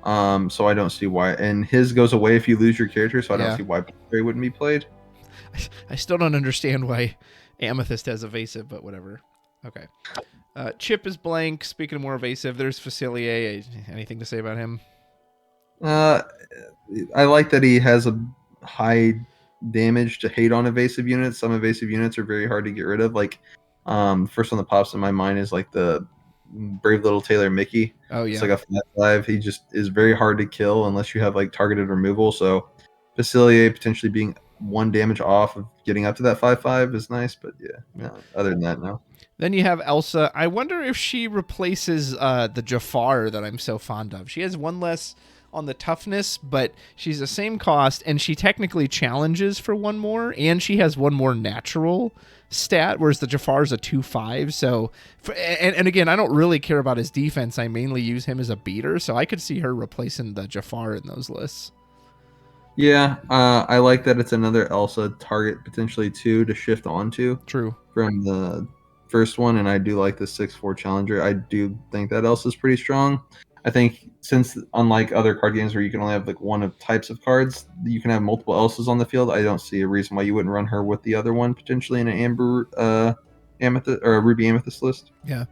S3: So I don't see why. And his goes away if you lose your character, so I don't see why Fairy wouldn't be played.
S1: I still don't understand why Amethyst has evasive, but whatever. Okay. Chip is blank. Speaking of more evasive, there's Facilier. Anything to say about him?
S3: I like that he has a high damage to hate on evasive units. Some evasive units are very hard to get rid of. Like, first one that pops in my mind is like the Brave Little Tailor Mickey.
S1: Oh yeah,
S3: it's like a 5/5. He just is very hard to kill unless you have like targeted removal. So Facilier potentially being 1 damage off of getting up to that 5/5 is nice. But no, other than that, no.
S1: Then you have Elsa. I wonder if she replaces the Jafar that I'm so fond of. She has 1 less on the toughness, but she's the same cost, and she technically challenges for 1 more, and she has 1 more natural stat, whereas the Jafar's a 2/5. So, and again, I don't really care about his defense. I mainly use him as a beater, so I could see her replacing the Jafar in those lists.
S3: Yeah, I like that it's another Elsa target potentially too to shift onto.
S1: True.
S3: From the first one, and I do like the 6/4 challenger. I do think that Elsa's pretty strong. I think since unlike other card games where you can only have like 1 of types of cards, you can have multiple Elsas on the field. I don't see a reason why you wouldn't run her with the other one potentially in an Amber Amethyst or a Ruby Amethyst list.
S1: Yeah.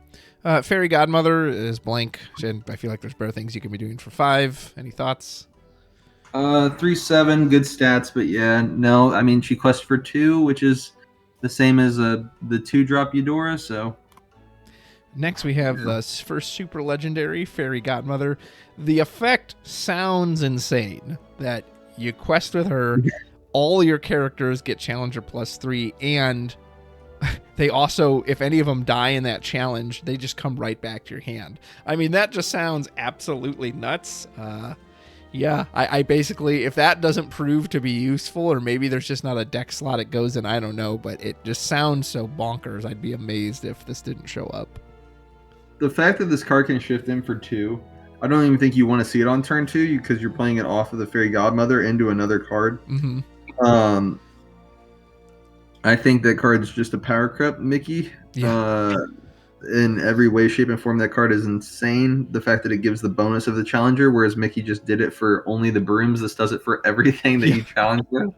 S1: Fairy Godmother is blank, and I feel like there's better things you can be doing for 5. Any thoughts?
S2: 3/7, good stats, but yeah, no. I mean, she quests for 2, which is the same as the 2-drop Eudora, so.
S1: Next, we have the first super legendary Fairy Godmother. The effect sounds insane that you quest with her, all your characters get Challenger +3, and they also, if any of them die in that challenge, they just come right back to your hand. I mean, that just sounds absolutely nuts. Yeah, I basically, if that doesn't prove to be useful, or maybe there's just not a deck slot it goes in, I don't know, but it just sounds so bonkers. I'd be amazed if this didn't show up.
S3: The fact that this card can shift in for 2, I don't even think you want to see it on turn 2 because you're playing it off of the Fairy Godmother into another card.
S1: Mm-hmm.
S3: I think that card's just a power creep, Mickey.
S1: Yeah.
S3: In every way, shape, and form, that card is insane. The fact that it gives the bonus of the Challenger, whereas Mickey just did it for only the brooms, this does it for everything that you challenge with.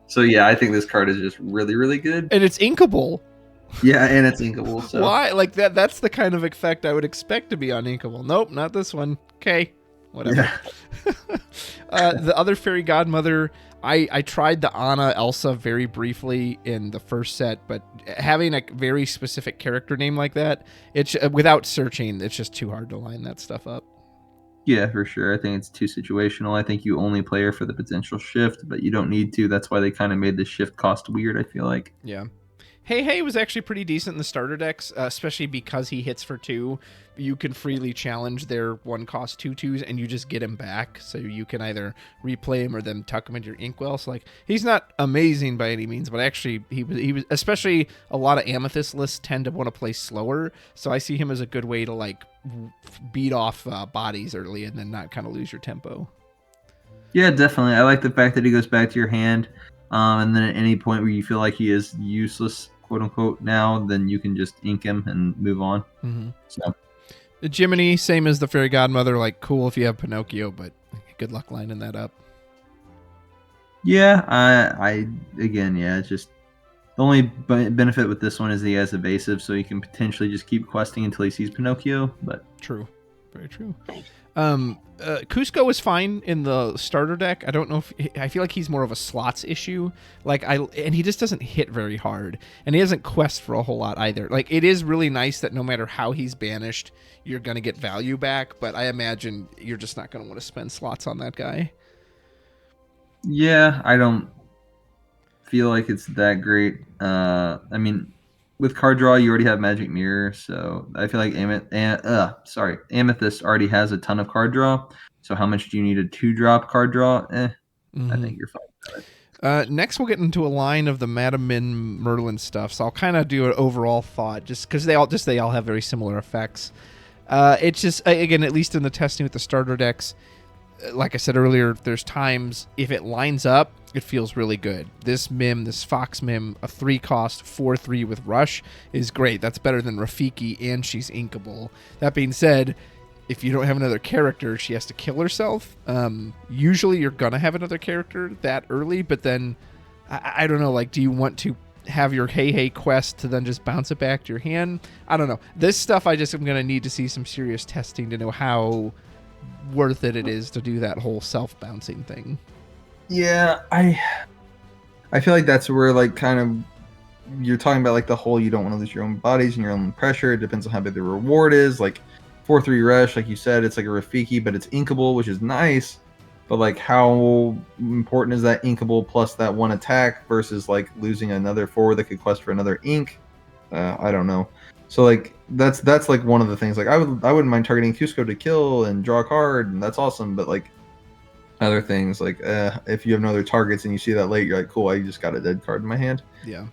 S3: So yeah, I think this card is just really, really good.
S1: And it's inkable.
S3: Yeah, and it's inkable. So.
S1: Why? Like that's the kind of effect I would expect to be on inkable. Nope, not this one. Okay. Whatever. Yeah. The other Fairy Godmother, I tried the Anna Elsa very briefly in the first set, but having a very specific character name like that, it's without searching, it's just too hard to line that stuff up.
S2: Yeah, for sure. I think it's too situational. I think you only play her for the potential shift, but you don't need to. That's why they kind of made the shift cost weird, I feel like.
S1: Yeah. Hey was actually pretty decent in the starter decks, especially because he hits for 2. You can freely challenge their 1-cost 2/2s, and you just get him back. So you can either replay him or then tuck him into your Inkwell. So like, he's not amazing by any means, but actually he was especially a lot of Amethyst lists tend to want to play slower. So I see him as a good way to like beat off bodies early and then not kind of lose your tempo.
S2: Yeah, definitely. I like the fact that he goes back to your hand, and then at any point where you feel like he is useless, quote unquote, now, then you can just ink him and move on.
S1: Mm-hmm.
S2: So
S1: the Jiminy, same as the Fairy Godmother, like cool if you have Pinocchio, but good luck lining that up.
S2: Yeah, I again, yeah, it's just the only benefit with this one is he has evasive, so he can potentially just keep questing until he sees Pinocchio. But
S1: true, very true. Cusco was fine in the starter deck. I don't know if I feel like he's more of a slots issue. And he just doesn't hit very hard, and he doesn't quest for a whole lot either. Like, it is really nice that no matter how he's banished, you're gonna get value back. But I imagine you're just not gonna want to spend slots on that guy.
S2: Yeah, I don't feel like it's that great. I mean, with card draw, you already have Magic Mirror, so I feel like Amethyst already has a ton of card draw. So how much do you need a 2-drop card draw? I think you're fine with that.
S1: Next, we'll get into a line of the Madame Min Merlin stuff. So I'll kind of do an overall thought, just because they all have very similar effects. It's just, again, at least in the testing with the starter decks, like I said earlier, there's times if it lines up, it feels really good. This Fox Mim, a 3-cost 4/3 with Rush is great. That's better than Rafiki, and she's inkable. That being said, if you don't have another character, she has to kill herself. Usually you're going to have another character that early, but then, I don't know, like, do you want to have your hey quest to then just bounce it back to your hand? I don't know. This stuff I just am going to need to see some serious testing to know how worth it is to do that whole self-bouncing thing.
S3: Yeah, I feel like that's where, like, kind of you're talking about, like, the whole you don't want to lose your own bodies and your own pressure. It depends on how big the reward is. Like 4/3 Rush, like you said, it's like a Rafiki, but it's inkable, which is nice. But like, how important is that inkable plus that 1 attack versus like losing another forward that could quest for another ink? I don't know. So like that's like one of the things. Like I wouldn't mind targeting Cusco to kill and draw a card, and that's awesome. But like other things, like if you have no other targets and you see that late, you're like, cool, I just got a dead card in my hand.
S1: Yeah.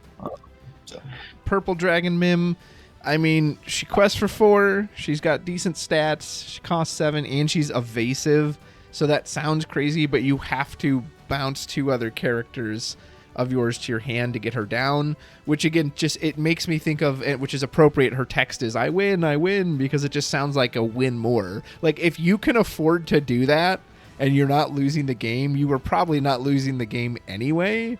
S1: Purple Dragon Mim. I mean, she quests for 4. She's got decent stats. She costs 7, and she's evasive. So that sounds crazy, but you have to bounce 2 other characters of yours to your hand to get her down, which again, just it makes me think of it, which is appropriate. Her text is I win, because it just sounds like a win more. Like, if you can afford to do that and you're not losing the game, you were probably not losing the game anyway.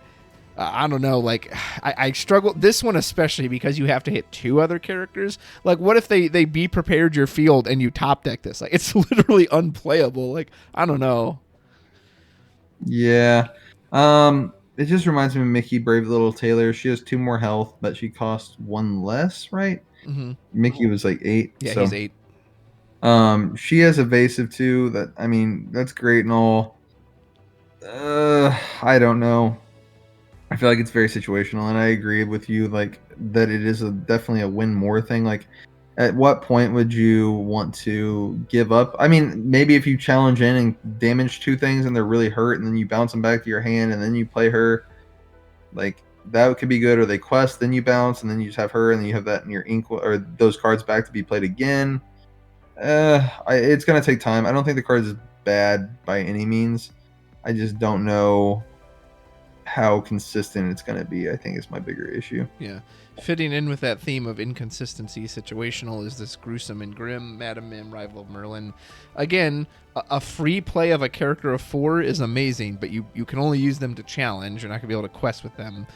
S1: I don't know, like, I struggle this one especially because you have to hit 2 other characters. Like, what if they be prepared your field and you top deck this? Like, it's literally unplayable. Like, I don't know.
S3: Yeah. it just reminds me of Mickey, Brave Little Tailor. She has 2 more health, but she costs 1 less, right?
S1: Mm-hmm.
S3: Mickey was like 8.
S1: Yeah,
S3: so
S1: he's 8.
S3: she has evasive too. That, I mean, that's great and all. I don't know. I feel like it's very situational, and I agree with you, like, that it is definitely a win more thing. Like, at what point would you want to give up? I mean, maybe if you challenge in and damage 2 things and they're really hurt, and then you bounce them back to your hand, and then you play her, like, that could be good. Or they quest, then you bounce, and then you just have her, and then you have that in your ink or those cards back to be played again. It's gonna take time. I don't think the card is bad by any means. I just don't know how consistent it's going to be, I think, is my bigger issue.
S1: Yeah. Fitting in with that theme of inconsistency, situational, is this gruesome and grim Madam Mim, rival of Merlin. Again, a free play of a character of 4 is amazing, but you can only use them to challenge. You're not going to be able to quest with them.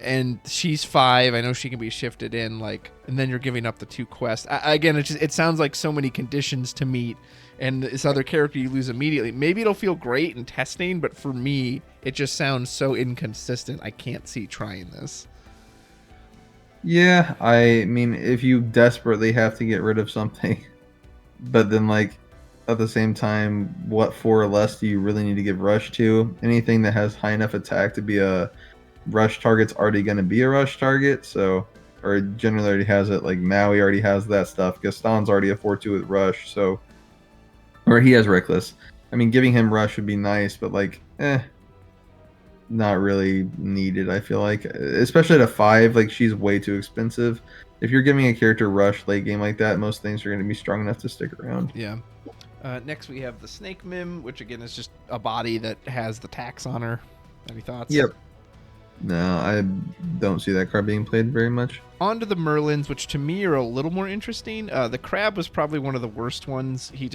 S1: And she's 5. I know she can be shifted in, like, and then you're giving up the 2 quests. Again, it sounds like so many conditions to meet, and this other character you lose immediately. Maybe it'll feel great in testing, but for me, it just sounds so inconsistent. I can't see trying this.
S3: Yeah, I mean, if you desperately have to get rid of something, but then, like, at the same time, what 4 or less do you really need to give rush to? Anything that has high enough attack to be a rush target's already going to be a rush target, so, or generally already has it. Like, Maui already has that stuff. Gaston's already a 4-2 with rush, so, or he has reckless. I mean, giving him rush would be nice, but, like, not really needed, I feel like. Especially at a 5, like, she's way too expensive. If you're giving a character rush late game like that, most things are going to be strong enough to stick around.
S1: Yeah. Next we have the Snake Mim, which again is just a body that has the tax on her. Any thoughts?
S3: Yep. No, I don't see that card being played very much.
S1: On to the Merlins, which to me are a little more interesting. The Crab was probably one of the worst ones. It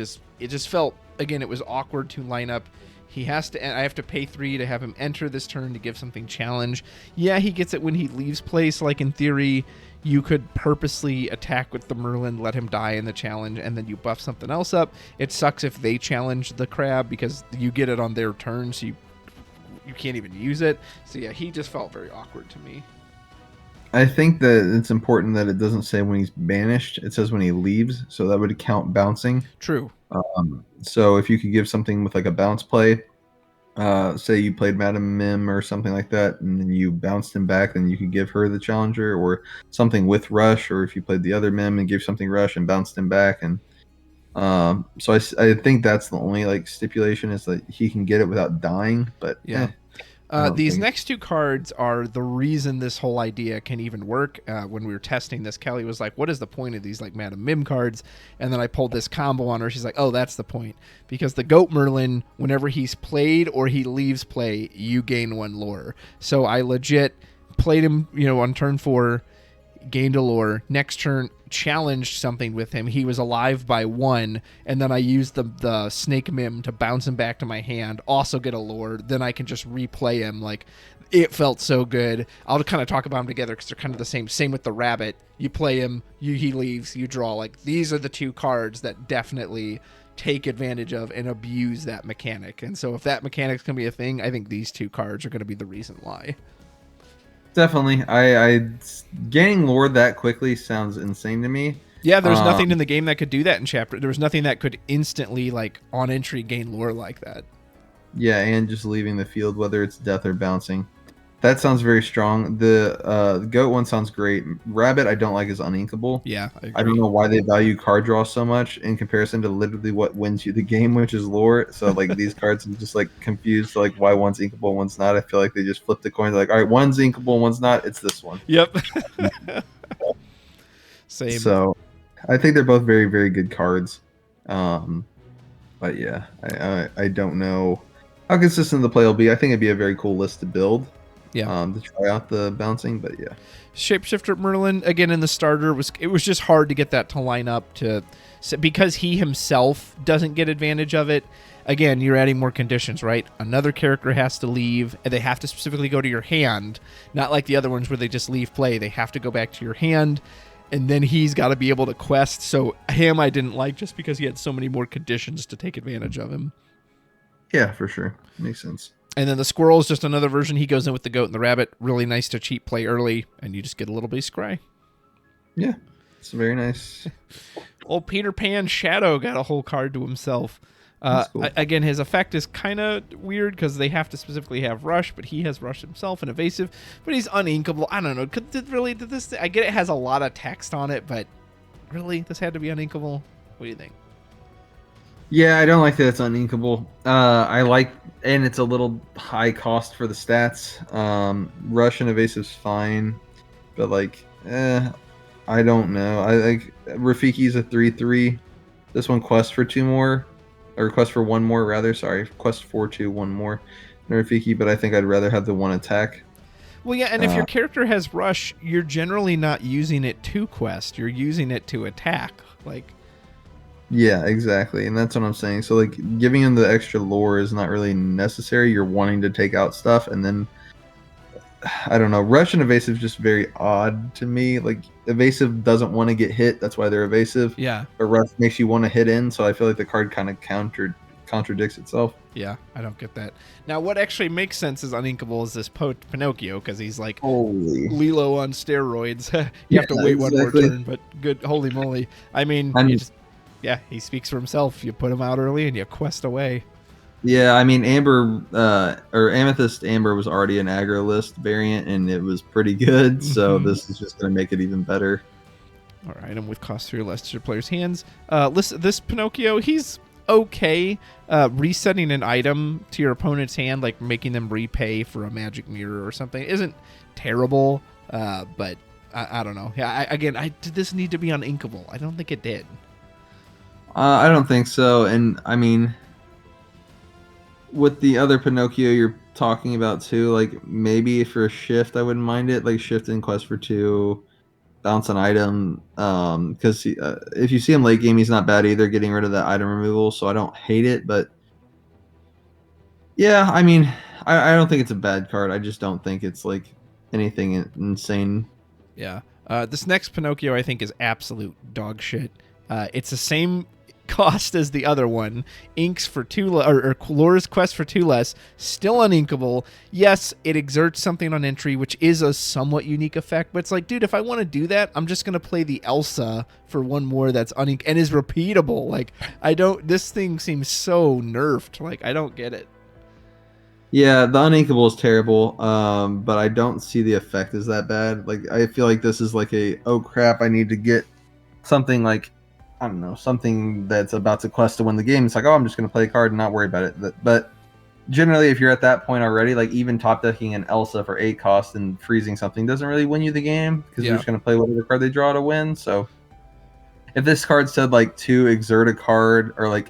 S1: just felt, again, it was awkward to line up. I have to pay 3 to have him enter this turn to give something challenge. Yeah, he gets it when he leaves place. Like, in theory, you could purposely attack with the Merlin, let him die in the challenge, and then you buff something else up. It sucks if they challenge the Crab because you get it on their turn, so you can't even use it. So yeah, he just felt very awkward to me.
S3: I think that it's important that it doesn't say when he's banished. It says when he leaves, so that would count bouncing.
S1: True.
S3: So if you could give something with like a bounce play, say you played Madam Mim or something like that, and then you bounced him back, then you could give her the challenger, or something with rush, or if you played the other Mim and gave something rush and bounced him back. And so I think that's the only, like, stipulation, is that he can get it without dying. But
S1: yeah. These next 2 cards are the reason this whole idea can even work. When we were testing this, Kelly was like, what is the point of these, like, Madam Mim cards? And then I pulled this combo on her. She's like, oh, that's the point. Because the Goat Merlin, whenever he's played or he leaves play, you gain 1 lore. So I legit played him, on turn 4, gained a lore. Next turn, challenged something with him. He was alive by 1, and then I used the Snake Mim to bounce him back to my hand, also get a lore. Then I can just replay him. Like, it felt so good. I'll kind of talk about them together because they're kind of the same. Same with the Rabbit. You play him, he leaves, you draw. Like, these are the 2 cards that definitely take advantage of and abuse that mechanic. And so if that mechanic's going to be a thing, I think these 2 cards are going to be the reason why.
S3: Definitely. I gaining lore that quickly sounds insane to me.
S1: Yeah, there's nothing in the game that could do that in Chapter. There was nothing that could instantly, like, on entry gain lore like that.
S3: Yeah, and just leaving the field, whether it's death or bouncing. That sounds very strong. The Goat one sounds great. Rabbit, I don't like, is uninkable.
S1: Yeah, I agree.
S3: I don't know why they value card draw so much in comparison to literally what wins you the game, which is lore. So, like, these cards, I'm just, like, confused, like, why one's inkable, one's not. I feel like they just flip the coin. They're like, all right, one's inkable, one's not. It's this one.
S1: Yep. Same.
S3: So, I think they're both very, very good cards. But yeah, I don't know how consistent the play will be. I think it'd be a very cool list to build.
S1: Yeah.
S3: To try out the bouncing, but yeah.
S1: Shapeshifter Merlin, again, in the starter, it was just hard to get that to line up because he himself doesn't get advantage of it. Again, you're adding more conditions, right? Another character has to leave, and they have to specifically go to your hand, not like the other ones where they just leave play. They have to go back to your hand, and then he's got to be able to quest. So him I didn't like just because he had so many more conditions to take advantage of him.
S3: Yeah, for sure. Makes sense.
S1: And then the squirrel is just another version. He goes in with the goat and the rabbit. Really nice to cheap play early, and you just get a little base scry.
S3: Yeah, it's very nice.
S1: Old Peter Pan Shadow got a whole card to himself.
S3: That's cool.
S1: Again, his effect is kind of weird because they have to specifically have Rush, but he has Rush himself and Evasive, but he's uninkable. I don't know. Did this? I get it has a lot of text on it, but really, this had to be uninkable? What do you think?
S3: Yeah, I don't like that it's uninkable. I like, and it's a little high cost for the stats. Rush and Evasive's fine, but like, I don't know. I like Rafiki's a 3/3. This one quests for 2 more, or quest for 1 more rather. Sorry, quest for 2, 1 more than Rafiki, but I think I'd rather have the 1 attack.
S1: Well, yeah, and if your character has Rush, you're generally not using it to quest. You're using it to attack. Like,
S3: yeah, exactly, and that's what I'm saying. So like, giving him the extra lore is not really necessary. You're wanting to take out stuff, and then I don't know. Rush and Evasive is just very odd to me. Like, Evasive doesn't want to get hit, that's why they're evasive.
S1: yeah,
S3: But Rush makes you want to hit in, so I feel like the card kind of contradicts itself.
S1: yeah, I don't get that. Now, what actually makes sense is uninkable is this Pinocchio, because he's like
S3: Holy.
S1: Lilo on steroids. You have to wait one more
S3: exactly.
S1: turn, but good, holy moly. I mean, yeah, he speaks for himself. You put him out early and you quest away.
S3: Yeah, I mean, Amber or Amethyst Amber was already an aggro list variant, and it was pretty good. So this is just going to make it even better.
S1: All right, and with cost 3 or less to your player's hands. This Pinocchio, he's okay. Resetting an item to your opponent's hand, like making them repay for a magic mirror or something, isn't terrible. But I don't know. Yeah, did this need to be uninkable? I don't think it did.
S3: I don't think so. And I mean, with the other Pinocchio you're talking about too, like maybe for a shift, I wouldn't mind it. Like shift in quest for 2, bounce an item. Because if you see him late game, he's not bad either, getting rid of that item removal. So I don't hate it, but yeah, I mean, I don't think it's a bad card. I just don't think it's like anything insane.
S1: Yeah. This next Pinocchio, I think, is absolute dog shit. It's the same cost as the other one. Inks for 2 or Lore's quest for 2 less. Still uninkable. Yes, it exerts something on entry, which is a somewhat unique effect. But it's like, dude, if I want to do that, I'm just gonna play the Elsa for 1 more that's uninked and is repeatable. Like, I don't. This thing seems so nerfed. Like, I don't get it.
S3: Yeah, the uninkable is terrible, but I don't see the effect is that bad. Like, I feel like this is like oh crap, I need to get something like, I don't know, something that's about to quest to win the game. It's like, oh, I'm just going to play a card and not worry about it. But generally, if you're at that point already, like even top decking an Elsa for 8 cost and freezing something doesn't really win you the game, because you're just going to play whatever card they draw to win. So if this card said like to exert a card, or like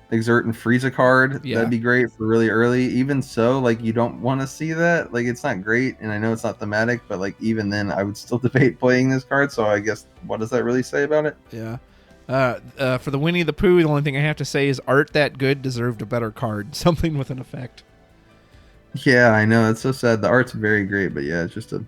S3: exert and freeze a card, that'd be great for really early. Even so, like, you don't want to see that. Like, it's not great, and I know it's not thematic, but like even then I would still debate playing this card. So I guess, what does that really say about it?
S1: Yeah. For the Winnie the Pooh, the only thing I have to say is art that good deserved a better card. Something with an effect.
S3: Yeah, I know, it's so sad. The art's very great, but yeah, it's just a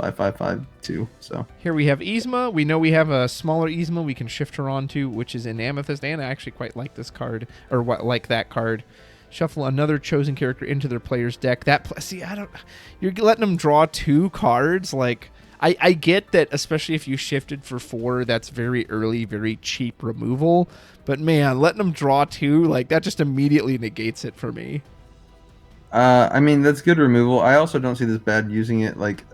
S3: 5/5/5/2. So
S1: here we have Yzma. We know we have a smaller Yzma we can shift her onto, which is in Amethyst, and I actually quite like this card, or like that card. Shuffle another chosen character into their player's deck. You're letting them draw 2 cards. Like, I get that, especially if you shifted for 4, that's very early, very cheap removal. But man, letting them draw 2, like, that just immediately negates it for me.
S3: I mean, that's good removal. I also don't see this bad using it like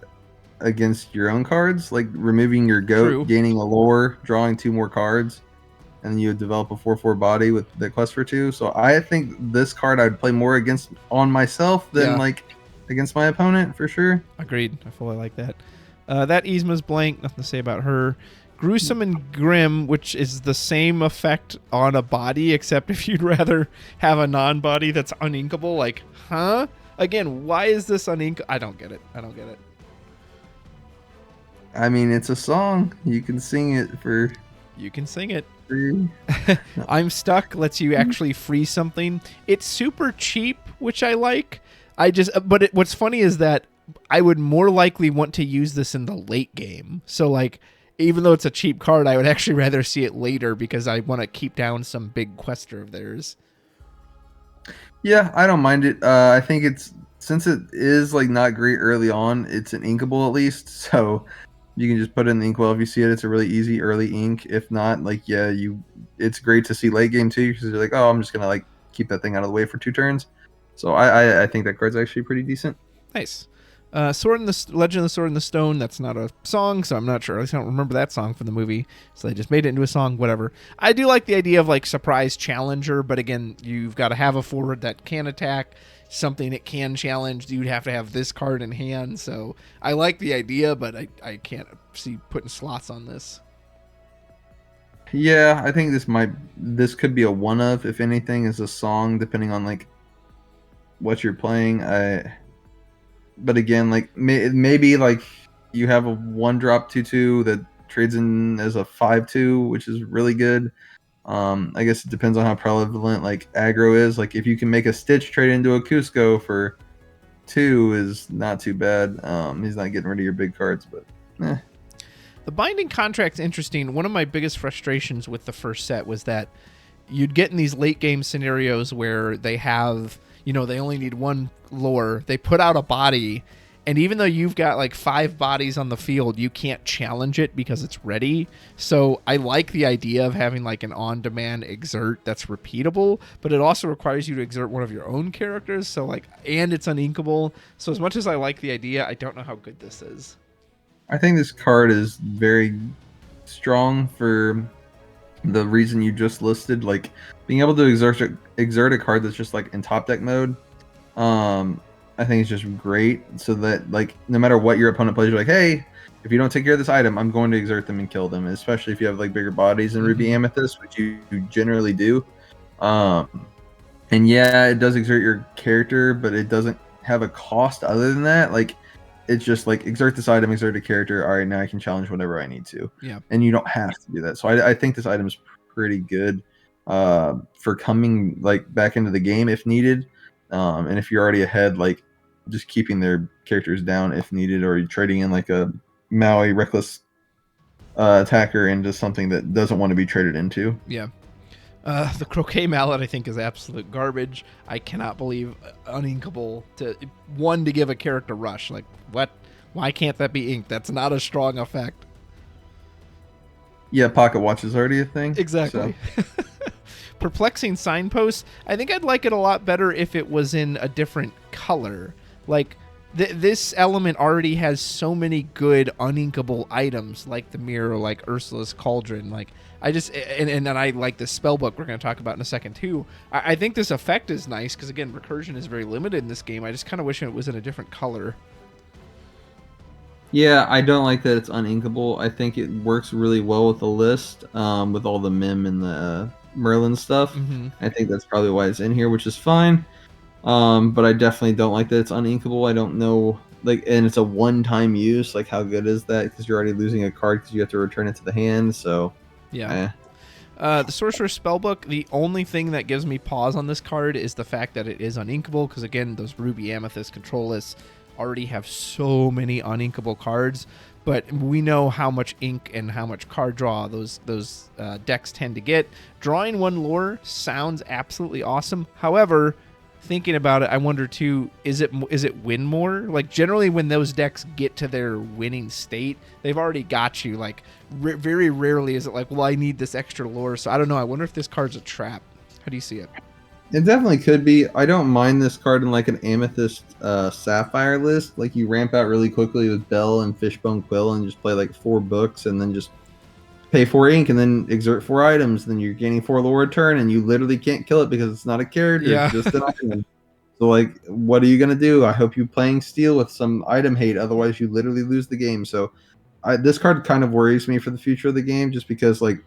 S3: against your own cards, like removing your goat,
S1: True.
S3: Gaining a lore, drawing 2 more cards, and then you would develop a 4/4 body with the quest for 2. So I think this card I'd play more against on myself than like against my opponent for sure.
S1: Agreed. I fully like that. That Yzma's blank. Nothing to say about her. Gruesome and Grim, which is the same effect on a body, except if you'd rather have a non-body that's uninkable. Like, huh? Again, why is this uninkable? I don't get it.
S3: I mean, it's a song. You can sing it for...
S1: You can sing it.
S3: free.
S1: I'm Stuck lets you actually free something. It's super cheap, which I like. What's funny is that I would more likely want to use this in the late game. So, like, even though it's a cheap card, I would actually rather see it later because I want to keep down some big quester of theirs.
S3: Yeah, I don't mind it. I think it's since it is like not great early on, it's an inkable at least, so you can just put it in the inkwell if you see it. It's a really easy early ink. If not, like it's great to see late game too because you're like, oh, I'm just gonna like keep that thing out of the way for 2 turns. So I think that card's actually pretty decent.
S1: Nice. Legend of the Sword in the Stone. That's not a song, so I'm not sure. At least I don't remember that song from the movie. So they just made it into a song. Whatever. I do like the idea of like surprise challenger, but again, you've got to have a forward that can attack, something it can challenge. You'd have to have this card in hand. So I like the idea, but I can't see putting slots on this.
S3: Yeah, I think this could be a one of, if anything, is a song depending on like what you're playing. But again, like maybe like you have a 1-drop 2/2 that trades in as a 5/2, which is really good. I guess it depends on how prevalent like aggro is. Like if you can make a Stitch trade into a Cusco for 2 is not too bad. He's not getting rid of your big cards, but
S1: The binding contract's interesting. One of my biggest frustrations with the first set was that you'd get in these late game scenarios where they have, they only need one lore. They put out a body, and even though you've got like 5 bodies on the field, you can't challenge it because it's ready. So I like the idea of having like an on-demand exert that's repeatable, but it also requires you to exert one of your own characters. So like, and it's uninkable. So as much as I like the idea, I don't know how good this is.
S3: I think this card is very strong for the reason you just listed. Like being able to exert a card that's just like in top deck mode. I think it's just great. So that like no matter what your opponent plays, you're like, hey, if you don't take care of this item, I'm going to exert them and kill them. Especially if you have like bigger bodies in Ruby Amethyst, which you generally do. And yeah, it does exert your character, but it doesn't have a cost other than that. Like it's just like exert this item, exert a character. All right, now I can challenge whatever I need to.
S1: Yeah.
S3: And you don't have to do that. So I think this item is pretty good for coming like back into the game if needed. And if you're already ahead, like just keeping their characters down if needed, or you're trading in like a Maui reckless attacker into something that doesn't want to be traded into.
S1: Yeah. The Croquet Mallet, I think, is absolute garbage. I cannot believe uninkable to give a character rush. Like, what? Why can't that be inked? That's not a strong effect.
S3: Yeah, Pocket Watch is already a thing.
S1: Exactly. So. Perplexing Signpost. I think I'd like it a lot better if it was in a different color. Like, this element already has so many good uninkable items, like the mirror, like Ursula's Cauldron. Like, I just and then I like the spell book we're going to talk about in a second too. I think this effect is nice because again, recursion is very limited in this game. I just kind of wish it was in a different color.
S3: Yeah, I don't like that it's uninkable. I think it works really well with the list, with all the Mim and the Merlin stuff. I think that's probably why it's in here, which is fine. But I definitely don't like that it's uninkable. I don't know, like, and it's a one-time use. Like, how good is that? Because you're already losing a card because you have to return it to the hand. So
S1: yeah. The Sorcerer's Spellbook, the only thing that gives me pause on this card is the fact that it is uninkable, because again, those Ruby Amethyst control lists already have so many uninkable cards, but we know how much ink and how much card draw those decks tend to get. Drawing one lore sounds absolutely awesome. However, thinking about it, I wonder too, is it win more? Like generally when those decks get to their winning state, they've already got you. Like very rarely is it like, well, I need this extra lore. So I don't know. I wonder if this card's a trap. How do you see it?
S3: it definitely could be. I don't mind this card in like an Amethyst Sapphire list. Like you ramp out really quickly with Bell and Fishbone Quill and just play like 4 books and then just pay 4 ink and then exert 4 items. Then you're gaining 4 lore return and you literally can't kill it because it's not a character.
S1: Yeah.
S3: It's just an item. So like, what are you gonna do? I hope you're playing Steel with some item hate. Otherwise, you literally lose the game. So, this card kind of worries me for the future of the game, just because like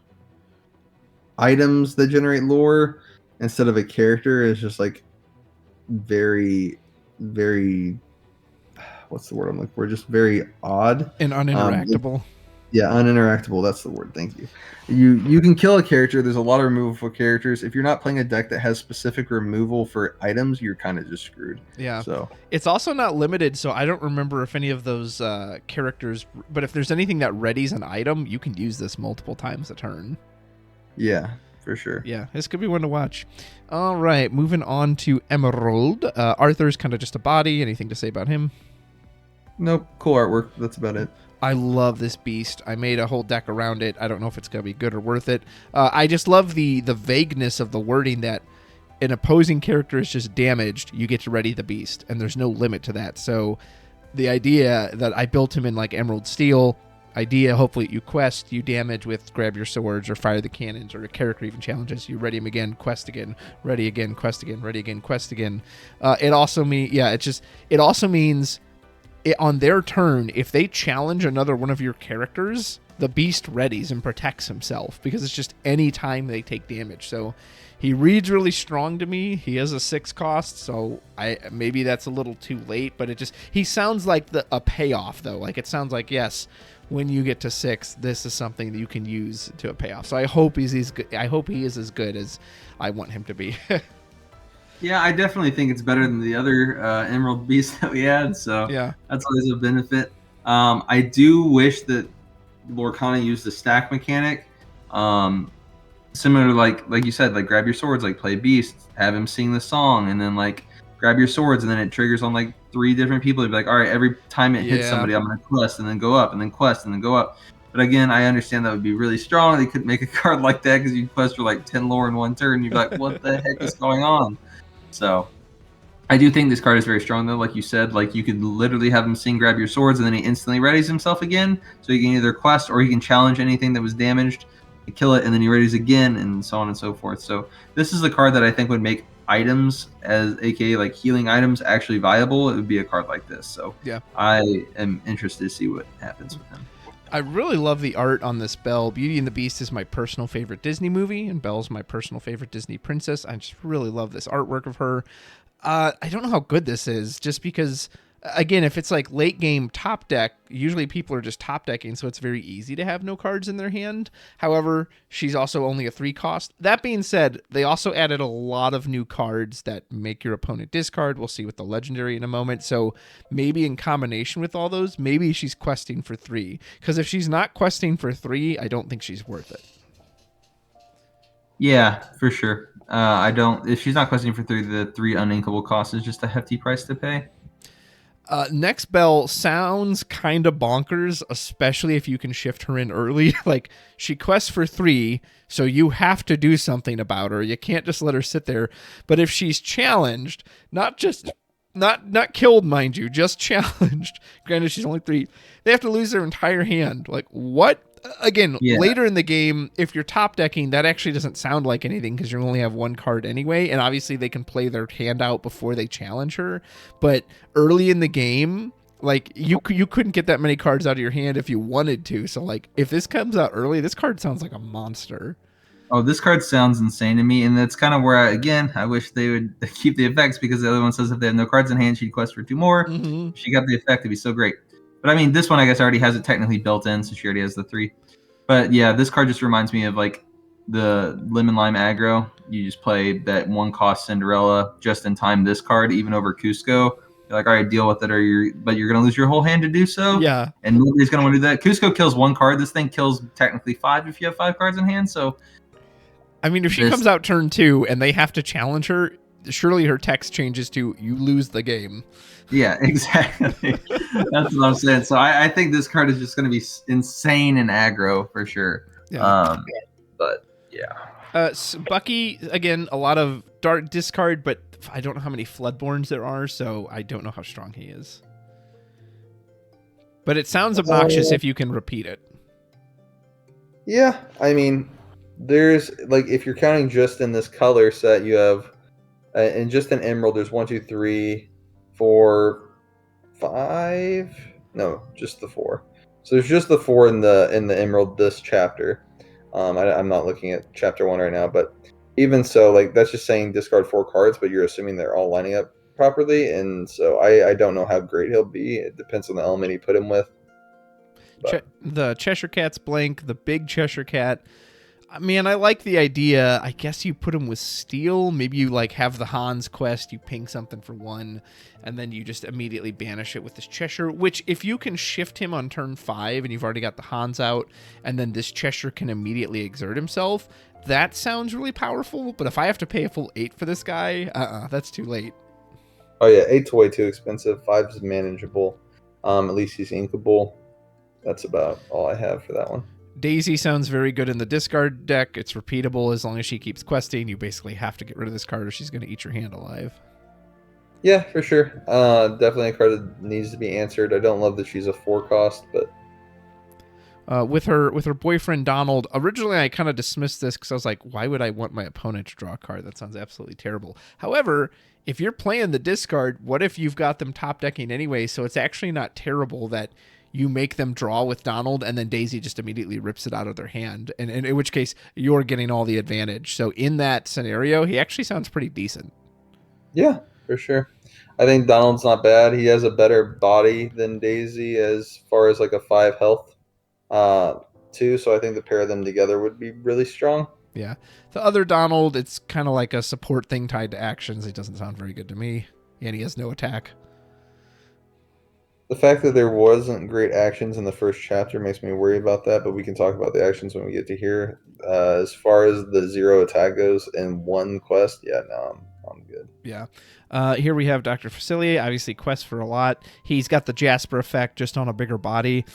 S3: items that generate lore instead of a character is just like very, very. What's the word I'm looking for? Just very odd
S1: and uninteractable.
S3: Yeah, uninteractable. That's the word. Thank you. You can kill a character. There's a lot of removal for characters. If you're not playing a deck that has specific removal for items, you're kind of just screwed.
S1: Yeah.
S3: So
S1: it's also not limited. So I don't remember if any of those characters, but if there's anything that readies an item, you can use this multiple times a turn.
S3: Yeah. for sure.
S1: Yeah, this could be one to watch. All right, moving on to Emerald. Arthur's kind of just a body. Anything to say about him?
S3: Nope, cool artwork. That's about it.
S1: I love this beast. I made a whole deck around it. I don't know if it's going to be good or worth it. I just love the vagueness of the wording that an opposing character is just damaged, you get to ready the beast, and there's no limit to that. So the idea that I built him in like Emerald Steel, hopefully you quest, you damage with grab your swords or fire the cannons, or a character even challenges you, ready him again, quest again, ready again, quest again, ready again, quest again. It also means on their turn, if they challenge another one of your characters, the beast readies and protects himself, because it's just any time they take damage. So he reads really strong to me. He has a 6 cost, so maybe that's a little too late, but he sounds like a payoff though. Like it sounds like, yes, when you get to 6, this is something that you can use to a payoff. So I hope he is as good as I want him to be.
S2: Yeah, I definitely think it's better than the other Emerald Beast that we had, so
S1: Yeah.
S2: that's always a benefit. I do wish that Lorcana used the stack mechanic, similar to like you said, like grab your swords, like play Beast, have him sing the song, and then like grab your swords, and then it triggers on like 3 different people. You'd be like, all right, every time it hits somebody, I'm gonna quest and then go up, and then quest and then go up. But again, I understand that would be really strong. They couldn't make a card like that because you'd quest for like 10 lore in one turn. You'd be like, what the heck is going on? So I do think this card is very strong, though. Like you said, like you could literally have him sing grab your swords, and then he instantly readies himself again. So he can either quest or he can challenge anything that was damaged, kill it, and then he readies again, and so on and so forth. So this is the card that I think would make items, as aka like healing items, actually viable. It would be a card like this. So
S1: yeah,
S2: I am interested to see what happens with him.
S1: I really love the art on this Belle. Beauty and the Beast is my personal favorite Disney movie, and Belle's my personal favorite Disney princess. I just really love this artwork of her. I don't know how good this is, just because, again, if it's like late game top deck, usually people are just top decking, so it's very easy to have no cards in their hand. However, she's also only a 3 cost. That being said, they also added a lot of new cards that make your opponent discard. We'll see with the legendary in a moment. So maybe in combination with all those, maybe she's questing for 3. Because if she's not questing for 3, I don't think she's worth it.
S2: Yeah, for sure. I don't. If she's not questing for 3, the 3 uninkable cost is just a hefty price to pay.
S1: Next Belle sounds kind of bonkers, especially if you can shift her in early. Like, she quests for 3, so you have to do something about her. You can't just let her sit there. But if she's challenged, not killed, mind you, just challenged, granted she's only 3, they have to lose their entire hand. Like, what? Again, later in the game, if you're top decking, that actually doesn't sound like anything because you only have 1 card anyway, and obviously they can play their hand out before they challenge her. But early in the game, like you couldn't get that many cards out of your hand if you wanted to. So like, if this comes out early, this card sounds like a monster.
S2: Oh, this card sounds insane to me, and that's kind of where I wish they would keep the effects, because the other one says if they have no cards in hand, she'd quest for 2 more.
S1: Mm-hmm.
S2: If she got the effect, it'd be so great. But I mean, this one I guess already has it technically built in, so she already has the 3. But yeah, this card just reminds me of like the Lemon Lime aggro. You just play that 1 cost Cinderella just in time. This card, even over Cusco, you're like, all right, deal with it, but you're gonna lose your whole hand to do so.
S1: Yeah,
S2: and nobody's gonna want to do that. Cusco kills 1 card. This thing kills technically 5 if you have 5 cards in hand. So, I mean,
S1: if she comes out turn 2 and they have to challenge her, surely her text changes to "you lose the game."
S2: Yeah, exactly. That's what I'm saying. So I think this card is just going to be insane in aggro for sure.
S1: Yeah.
S2: But yeah.
S1: So Bucky, again, a lot of dark discard, but I don't know how many Floodborns there are, so I don't know how strong he is. But it sounds obnoxious if you can repeat it.
S3: Yeah, I mean, there's like, if you're counting just in this color set, you have, and just in Emerald, there's 1, 2, 3, 4, 5. No, just the 4. So there's just the 4 in the Emerald this chapter. I'm not looking at chapter 1 right now, but even so, like, that's just saying discard 4 cards, but you're assuming they're all lining up properly, and so I don't know how great he'll be. It depends on the element you put him with.
S1: The Cheshire Cat's blank, the big Cheshire Cat. Man, I like the idea. I guess you put him with steel. Maybe you like have the Hans quest, you ping something for 1, and then you just immediately banish it with this Cheshire, which if you can shift him on turn 5 and you've already got the Hans out, and then this Cheshire can immediately exert himself, that sounds really powerful. But if I have to pay a full 8 for this guy, that's too late.
S3: Oh yeah, 8's way too expensive. 5 is manageable. At least he's inkable. That's about all I have for that one.
S1: Daisy sounds very good in the discard deck. It's repeatable as long as she keeps questing. You basically have to get rid of this card or she's going to eat your hand alive.
S3: Yeah, for sure. Definitely a card that needs to be answered. I don't love that she's a 4 cost, but
S1: with her boyfriend Donald, originally I kind of dismissed this because I was like, why would I want my opponent to draw a card? That sounds absolutely terrible. However, if you're playing the discard, what if you've got them top decking anyway? So it's actually not terrible that you make them draw with Donald and then Daisy just immediately rips it out of their hand. And in which case you're getting all the advantage. So in that scenario, he actually sounds pretty decent.
S3: Yeah, for sure. I think Donald's not bad. He has a better body than Daisy as far as like a 5 health too. So I think the pair of them together would be really strong.
S1: Yeah. The other Donald, it's kind of like a support thing tied to actions. It doesn't sound very good to me. And he has no attack.
S3: The fact that there wasn't great actions in the first chapter makes me worry about that, but we can talk about the actions when we get to here. As far as the 0 attack goes in 1 quest, yeah, no, I'm good.
S1: Yeah. Here we have Dr. Facilier, obviously quest for a lot. He's got the Jasper effect just on a bigger body.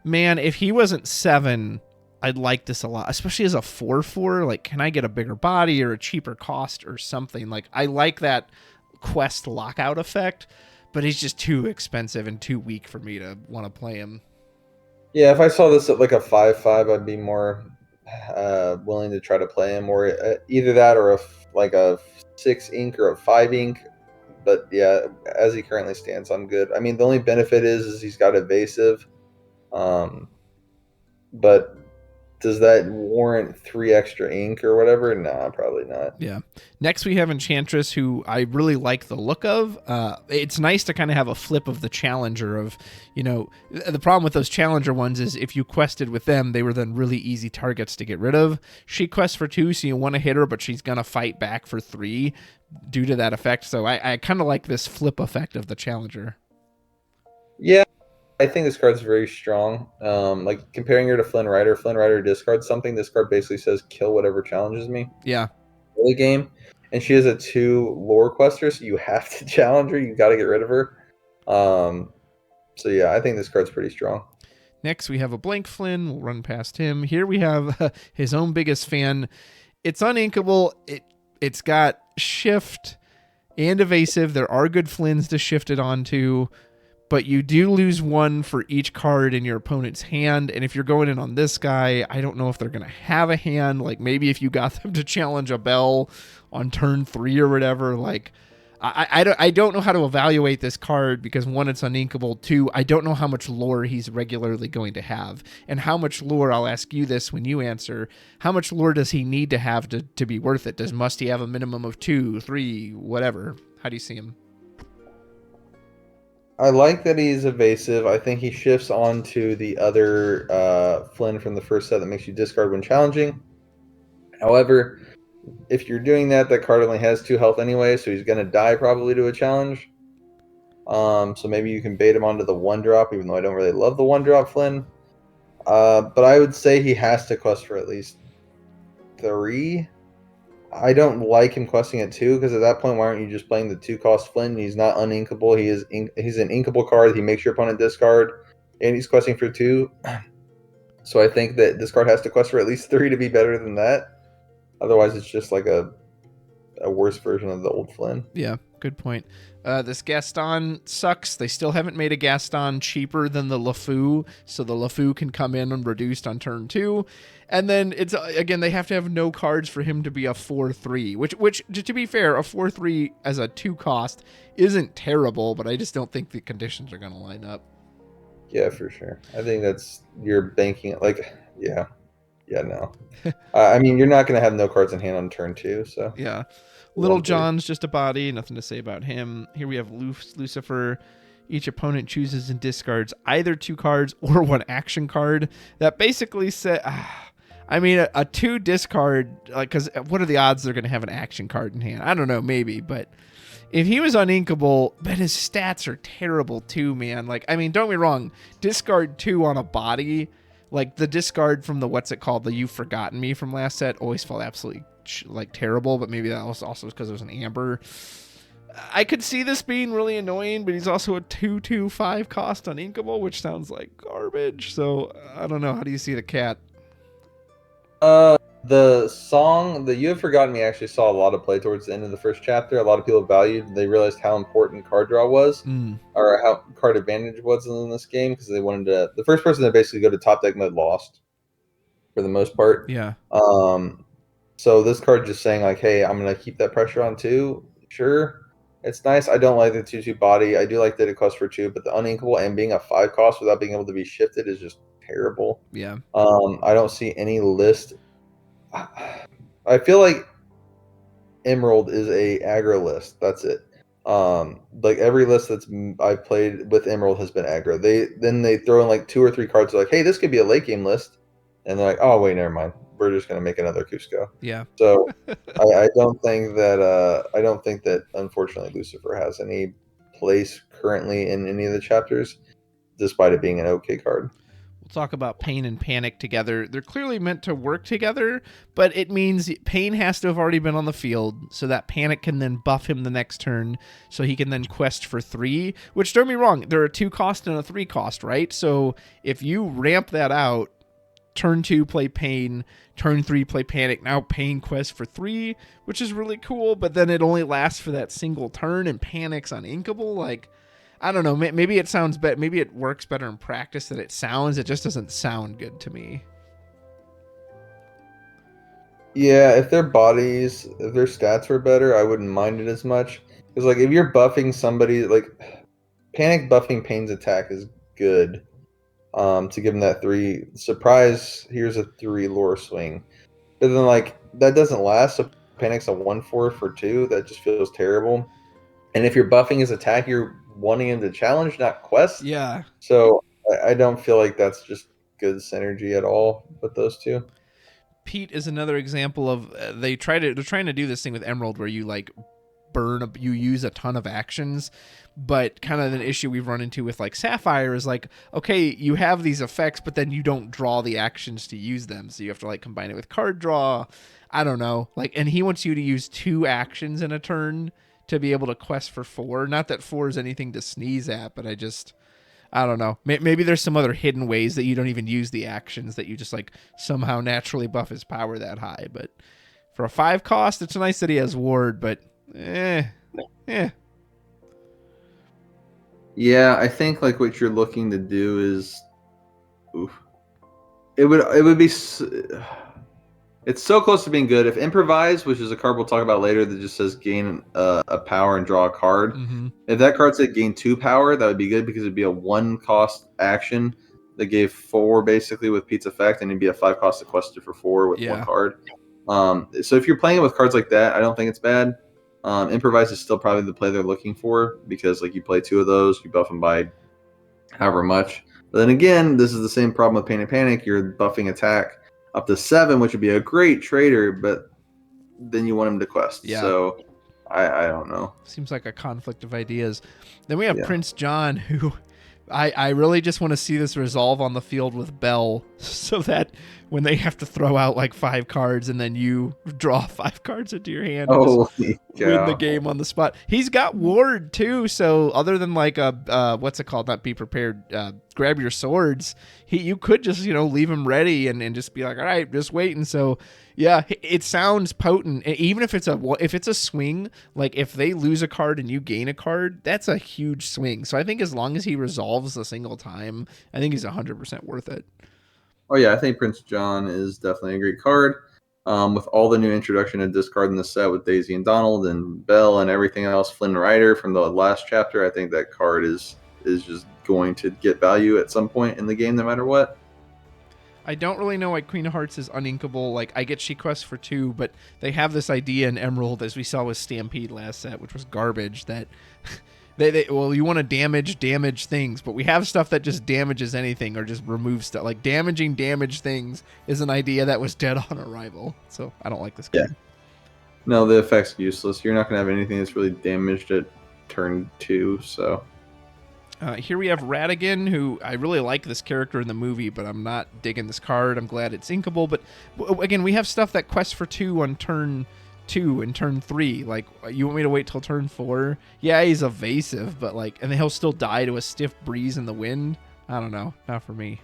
S1: Man, if he wasn't 7, I'd like this a lot, especially as a 4/4. Like, can I get a bigger body or a cheaper cost or something? Like, I like that quest lockout effect, but he's just too expensive and too weak for me to want to play him.
S3: Yeah, if I saw this at like a 5/5, I'd be more willing to try to play him, or either that or like a 6 ink or a 5 ink. But yeah, as he currently stands, I'm good. I mean, the only benefit is he's got evasive, but does that warrant 3 extra ink or whatever? Nah, probably not.
S1: Yeah. Next we have Enchantress, who I really like the look of. It's nice to kind of have a flip of the Challenger of, the problem with those Challenger ones is if you quested with them, they were then really easy targets to get rid of. She quests for 2, so you want to hit her, but she's going to fight back for 3 due to that effect. So I kind of like this flip effect of the Challenger.
S3: Yeah. I think this card's very strong. Like comparing her to Flynn Rider discards something. This card basically says kill whatever challenges me.
S1: Yeah.
S3: Early game, and she has a 2 lore quester, so you have to challenge her. You got to get rid of her. So yeah, I think this card's pretty strong.
S1: Next we have a blank Flynn. We'll run past him. Here we have his own biggest fan. It's uninkable. It's got shift and evasive. There are good Flynns to shift it onto. But you do lose 1 for each card in your opponent's hand. And if you're going in on this guy, I don't know if they're going to have a hand. Like maybe if you got them to challenge a Bell on turn 3 or whatever. Like I don't know how to evaluate this card because 1, it's uninkable. 2, I don't know how much lore he's regularly going to have. And how much lore, I'll ask you this when you answer, how much lore does he need to have to be worth it? Must he have a minimum of 2, 3, whatever? How do you see him?
S3: I like that he's evasive. I think he shifts onto the other Flynn from the first set that makes you discard when challenging. However, if you're doing that, that card only has 2 health anyway, so he's going to die probably to a challenge. So maybe you can bait him onto the 1-drop, even though I don't really love the 1-drop Flynn. But I would say he has to quest for at least 3. I don't like him questing at 2 because at that point, why aren't you just playing the 2-cost Flynn? He's not uninkable. He's an inkable card. He makes your opponent discard, and he's questing for 2. So I think that this card has to quest for at least 3 to be better than that. Otherwise, it's just like a worse version of the old Flynn.
S1: Yeah, good point. This Gaston sucks. They still haven't made a Gaston cheaper than the LeFou, so the LeFou can come in and reduced on turn 2. And then it's again, they have to have no cards for him to be a 4/3, which to be fair, a 4/3 as a 2 cost isn't terrible, but I just don't think the conditions are going to line up.
S3: Yeah, for sure. I think that's you're banking it like no. I mean, you're not going to have no cards in hand on turn 2, so
S1: yeah. Little John's just a body, nothing to say about him. Here we have Lucifer. Each opponent chooses and discards either 2 cards or 1 action card. That basically said, I mean, a 2 discard, like, because what are the odds they're going to have an action card in hand? I don't know, maybe, but if he was uninkable, then his stats are terrible too, man. Like, I mean, don't get me wrong, discard 2 on a body, like the discard from the, what's it called, the You've Forgotten Me from last set, always felt absolutely, like, terrible, but maybe that was also because it was an amber. I could see this being really annoying, but he's also a 2/2/5 cost uninkable, which sounds like garbage, so I don't know. How do you see the cat?
S3: The song that You Have Forgotten Me actually saw a lot of play towards the end of the first chapter. A lot of people valued. They realized how important card draw was, or how card advantage was in this game, because they wanted to. The first person to basically go to top deck mode lost, for the most part.
S1: Yeah.
S3: So this card just saying like, hey, I'm gonna keep that pressure on too. Sure, it's nice. I don't like the 2/2 body. I do like that it costs for 2, but the uninkable and being a 5 cost without being able to be shifted is just terrible.
S1: Yeah.
S3: I don't see any list. I feel like Emerald is a aggro list. That's it. Like every list that's I've played with Emerald has been aggro. They throw in like 2 or 3 cards like, hey, this could be a late game list, and they're like, oh wait, never mind. We're just gonna make another Cusco.
S1: Yeah.
S3: So I don't think that unfortunately Lucifer has any place currently in any of the chapters, despite it being an okay card.
S1: We'll talk about Pain and Panic together. They're clearly meant to work together, but it means Pain has to have already been on the field so that Panic can then buff him the next turn so he can then quest for 3, which, don't get me wrong, there are a 2 cost and a 3 cost, right? So if you ramp that out, turn 2 play Pain, turn 3 play Panic, now Pain quest for 3, which is really cool, but then it only lasts for that single turn and Panic's uninkable. Like, I don't know, maybe it sounds better, maybe it works better in practice than it sounds. It just doesn't sound good to me.
S3: Yeah, if their stats were better, I wouldn't mind it as much. Because like if you're buffing somebody, like Panic buffing Pain's attack is good. To give him that 3 surprise, here's a 3 lore swing. But then like that doesn't last, so Panic's a 1/4 for 2. That just feels terrible. And if you're buffing his attack, you're wanting him to challenge, not quest.
S1: Yeah.
S3: So I don't feel like that's just good synergy at all with those two.
S1: Pete is another example of they're trying to do this thing with Emerald where you like you use a ton of actions, but kind of an issue we've run into with like Sapphire is like, okay, you have these effects, but then you don't draw the actions to use them, so you have to like combine it with card draw. I don't know, like, and he wants you to use 2 actions in a turn to be able to quest for 4. Not that 4 is anything to sneeze at, but I don't know. Maybe there's some other hidden ways that you don't even use the actions, that you just like somehow naturally buff his power that high. But for a 5 cost, it's nice that he has Ward, but Yeah,
S3: I think like what you're looking to do is, it would be. It's so close to being good. If Improvise, which is a card we'll talk about later, that just says gain a power and draw a card.
S1: Mm-hmm.
S3: If that card said gain 2 power, that would be good because it'd be a 1 cost action that gave 4 basically with Pete's effect, and it'd be a 5 cost to quest it for 4 with 1 card. So if you're playing it with cards like that, I don't think it's bad. Improvise is still probably the play they're looking for because like you play 2 of those, you buff them by however much. But then again, this is the same problem with Pain and Panic. You're buffing attack up to 7, which would be a great trader, but then you want him to quest.
S1: Yeah.
S3: So I don't know.
S1: Seems like a conflict of ideas. Then we have Prince John, who I really just want to see this resolve on the field with Bell, so that when they have to throw out like 5 cards and then you draw 5 cards into your hand and win the game on the spot. He's got Ward too, so other than like what's it called? Not be prepared. Grab your swords. You could just leave him ready and just be like, all right, just waiting. So yeah, it sounds potent. Even if it's a swing, like if they lose a card and you gain a card, that's a huge swing. So I think as long as he resolves a single time, I think he's 100% worth it.
S3: Oh yeah, I think Prince John is definitely a great card. With all the new introduction of discard in the set with Daisy and Donald and Belle and everything else, Flynn Rider from the last chapter, I think that card is just going to get value at some point in the game, no matter what.
S1: I don't really know why Queen of Hearts is uninkable. Like, I get she quests for 2, but they have this idea in Emerald, as we saw with Stampede last set, which was garbage, that Well, you want to damage things, but we have stuff that just damages anything or just removes stuff. Like damaging damage things is an idea that was dead on arrival. So I don't like this card.
S3: Yeah. No, the effect's useless. You're not gonna have anything that's really damaged at turn 2. So
S1: Here we have Radigan, who I really like this character in the movie, but I'm not digging this card. I'm glad it's inkable, but again, we have stuff that quests for 2 on turn 2 and turn 3. Like, you want me to wait till turn 4? Yeah, he's evasive, but like, and then he'll still die to a stiff breeze in the wind. I don't know, not for me.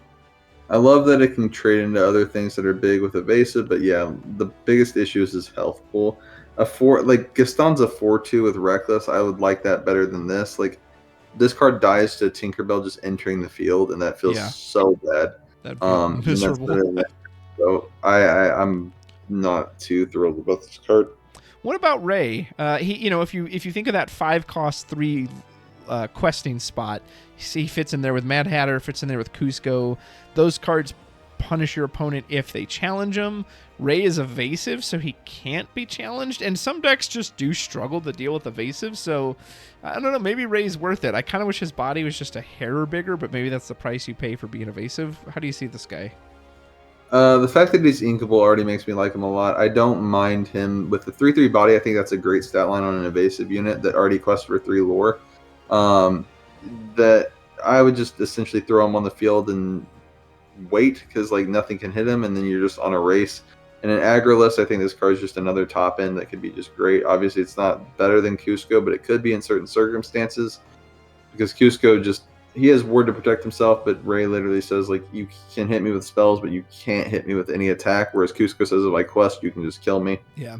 S3: I love that it can trade into other things that are big with evasive, but yeah, the biggest issue is his health pool. A 4, like Gaston's a 4/2 with reckless. I would like that better than this. Like, this card dies to Tinkerbell just entering the field, and that feels so bad.
S1: That'd be miserable.
S3: So I'm not too thrilled about this card.
S1: What about Ray? If you think of that 5-cost 3 questing spot, he fits in there with Mad Hatter, fits in there with Cusco. Those cards punish your opponent if they challenge him. Ray is evasive, so he can't be challenged, and some decks just do struggle to deal with evasive, so I don't know, maybe Ray's worth it. I kind of wish his body was just a hair bigger, but maybe that's the price you pay for being evasive. How do you see this guy?
S3: The fact that he's inkable already makes me like him a lot. I don't mind him with the 3/3 body. I think that's a great stat line on an evasive unit that already quests for 3 lore. That I would just essentially throw him on the field and wait, because like nothing can hit him, and then you're just on a race. And in aggro list, I think this card is just another top end that could be just great. Obviously, it's not better than Cusco, but it could be in certain circumstances, because Cusco he has ward to protect himself, but Ray literally says, like, you can hit me with spells, but you can't hit me with any attack, whereas Cusco says, if I quest, you can just kill me.
S1: Yeah.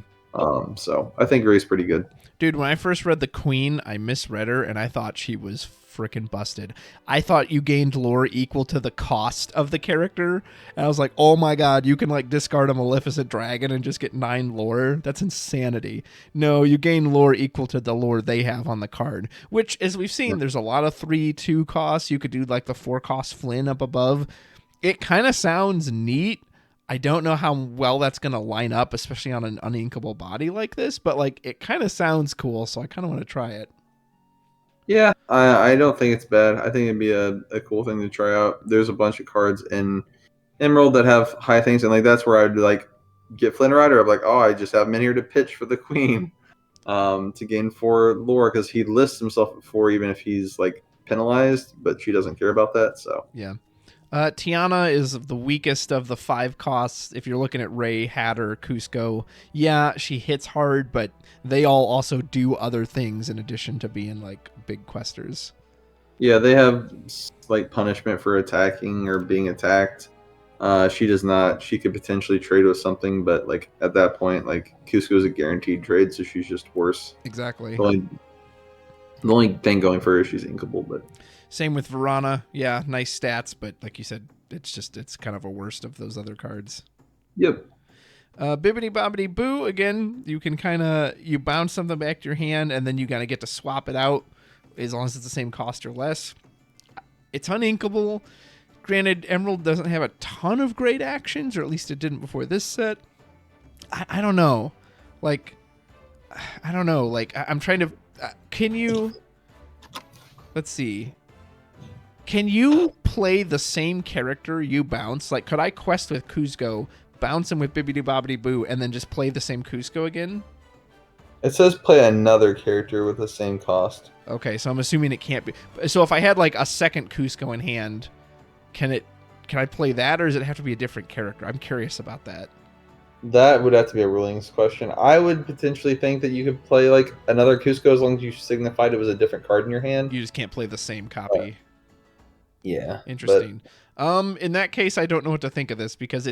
S3: So I think Ray's pretty good.
S1: Dude, when I first read the Queen, I misread her, and I thought she was freaking busted. I thought you gained lore equal to the cost of the character, and I was like, oh my god, you can like discard a Maleficent Dragon and just get 9 lore? That's insanity. No, you gain lore equal to the lore they have on the card, which, as we've seen, there's a lot of 3/2 costs. You could do like the 4-cost Flynn up above. It kind of sounds neat. I don't know how well that's going to line up, especially on an uninkable body like this, but like it kind of sounds cool, so I kind of want to try it.
S3: Yeah, I don't think it's bad. I think it'd be a cool thing to try out. There's a bunch of cards in Emerald that have high things, and like that's where I'd like get Flynn Rider. I'm like, oh, I just have him in here to pitch for the Queen, to gain 4 lore, because he lists himself at 4 even if he's like penalized, but she doesn't care about that. So
S1: yeah. Tiana is the weakest of the 5 costs. If you're looking at Ray, Hatter, Cusco, yeah, she hits hard, but they all also do other things in addition to being like big questers.
S3: Yeah, they have like punishment for attacking or being attacked. She does not. She could potentially trade with something, but like at that point, like Cusco is a guaranteed trade, so she's just worse.
S1: Exactly.
S3: The only thing going for her is she's inkable, but.
S1: Same with Verana. Yeah, nice stats, but like you said, it's kind of a worst of those other cards.
S3: Yep.
S1: Bibbidi Bobbidi Boo, again, you can you bounce something back to your hand, and then you kind of get to swap it out as long as it's the same cost or less. It's uninkable. Granted, Emerald doesn't have a ton of great actions, or at least it didn't before this set. I don't know. Like, I don't know. Like, I'm trying to... can you... Let's see. Can you play the same character you bounce? Like, could I quest with Cusco, bounce him with Bibbidi Bobbidi Boo, and then just play the same Cusco again?
S3: It says play another character with the same cost.
S1: Okay, so I'm assuming it can't be. So if I had like a second Cusco in hand, can I play that, or does it have to be a different character? I'm curious about that.
S3: That would have to be a rulings question. I would potentially think that you could play like another Cusco as long as you signified it was a different card in your hand.
S1: You just can't play the same copy.
S3: Yeah.
S1: Interesting. In that case, I don't know what to think of this, because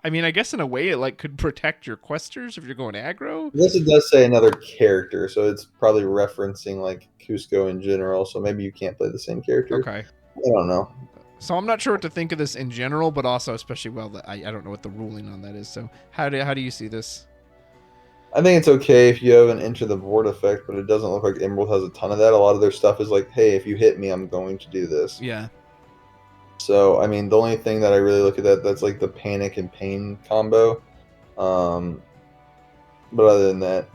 S1: I mean, I guess in a way it like could protect your questers if you're going aggro.
S3: This it does say another character, so it's probably referencing like Cusco in general, so maybe you can't play the same character.
S1: Okay.
S3: I don't know.
S1: So I'm not sure what to think of this in general, but also especially I don't know what the ruling on that is. So how do you see this?
S3: I think it's okay if you have an Enter the Board effect, but it doesn't look like Emerald has a ton of that. A lot of their stuff is like, hey, if you hit me, I'm going to do this.
S1: Yeah.
S3: So, I mean, the only thing that I really look at that's like the Panic and Pain combo. But other than that,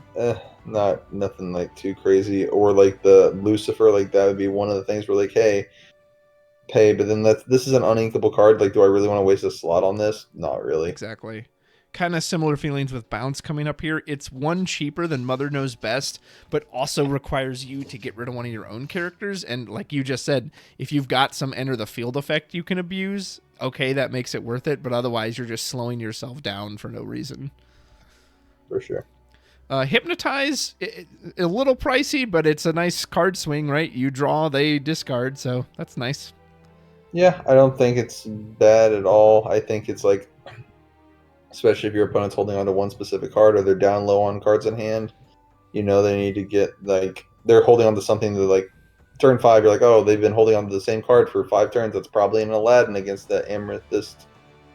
S3: nothing like too crazy. Or like the Lucifer, like that would be one of the things where like, hey, pay, but then this is an uninkable card. Like, do I really want to waste a slot on this? Not really.
S1: Exactly. Kind of similar feelings with Bounce coming up here. It's one cheaper than Mother Knows Best, but also requires you to get rid of one of your own characters. And like you just said, if you've got some enter the field effect you can abuse, okay, that makes it worth it. But otherwise, you're just slowing yourself down for no reason.
S3: For sure.
S1: Hypnotize, a little pricey, but it's a nice card swing, right? You draw, they discard, so that's nice.
S3: Yeah, I don't think it's bad at all. I think it's like, especially if your opponent's holding on to one specific card or they're down low on cards in hand, they need to get, like, they're holding on to something that, like, turn 5, you're like, oh, they've been holding on to the same card for 5 turns. That's probably an Aladdin against the Amethyst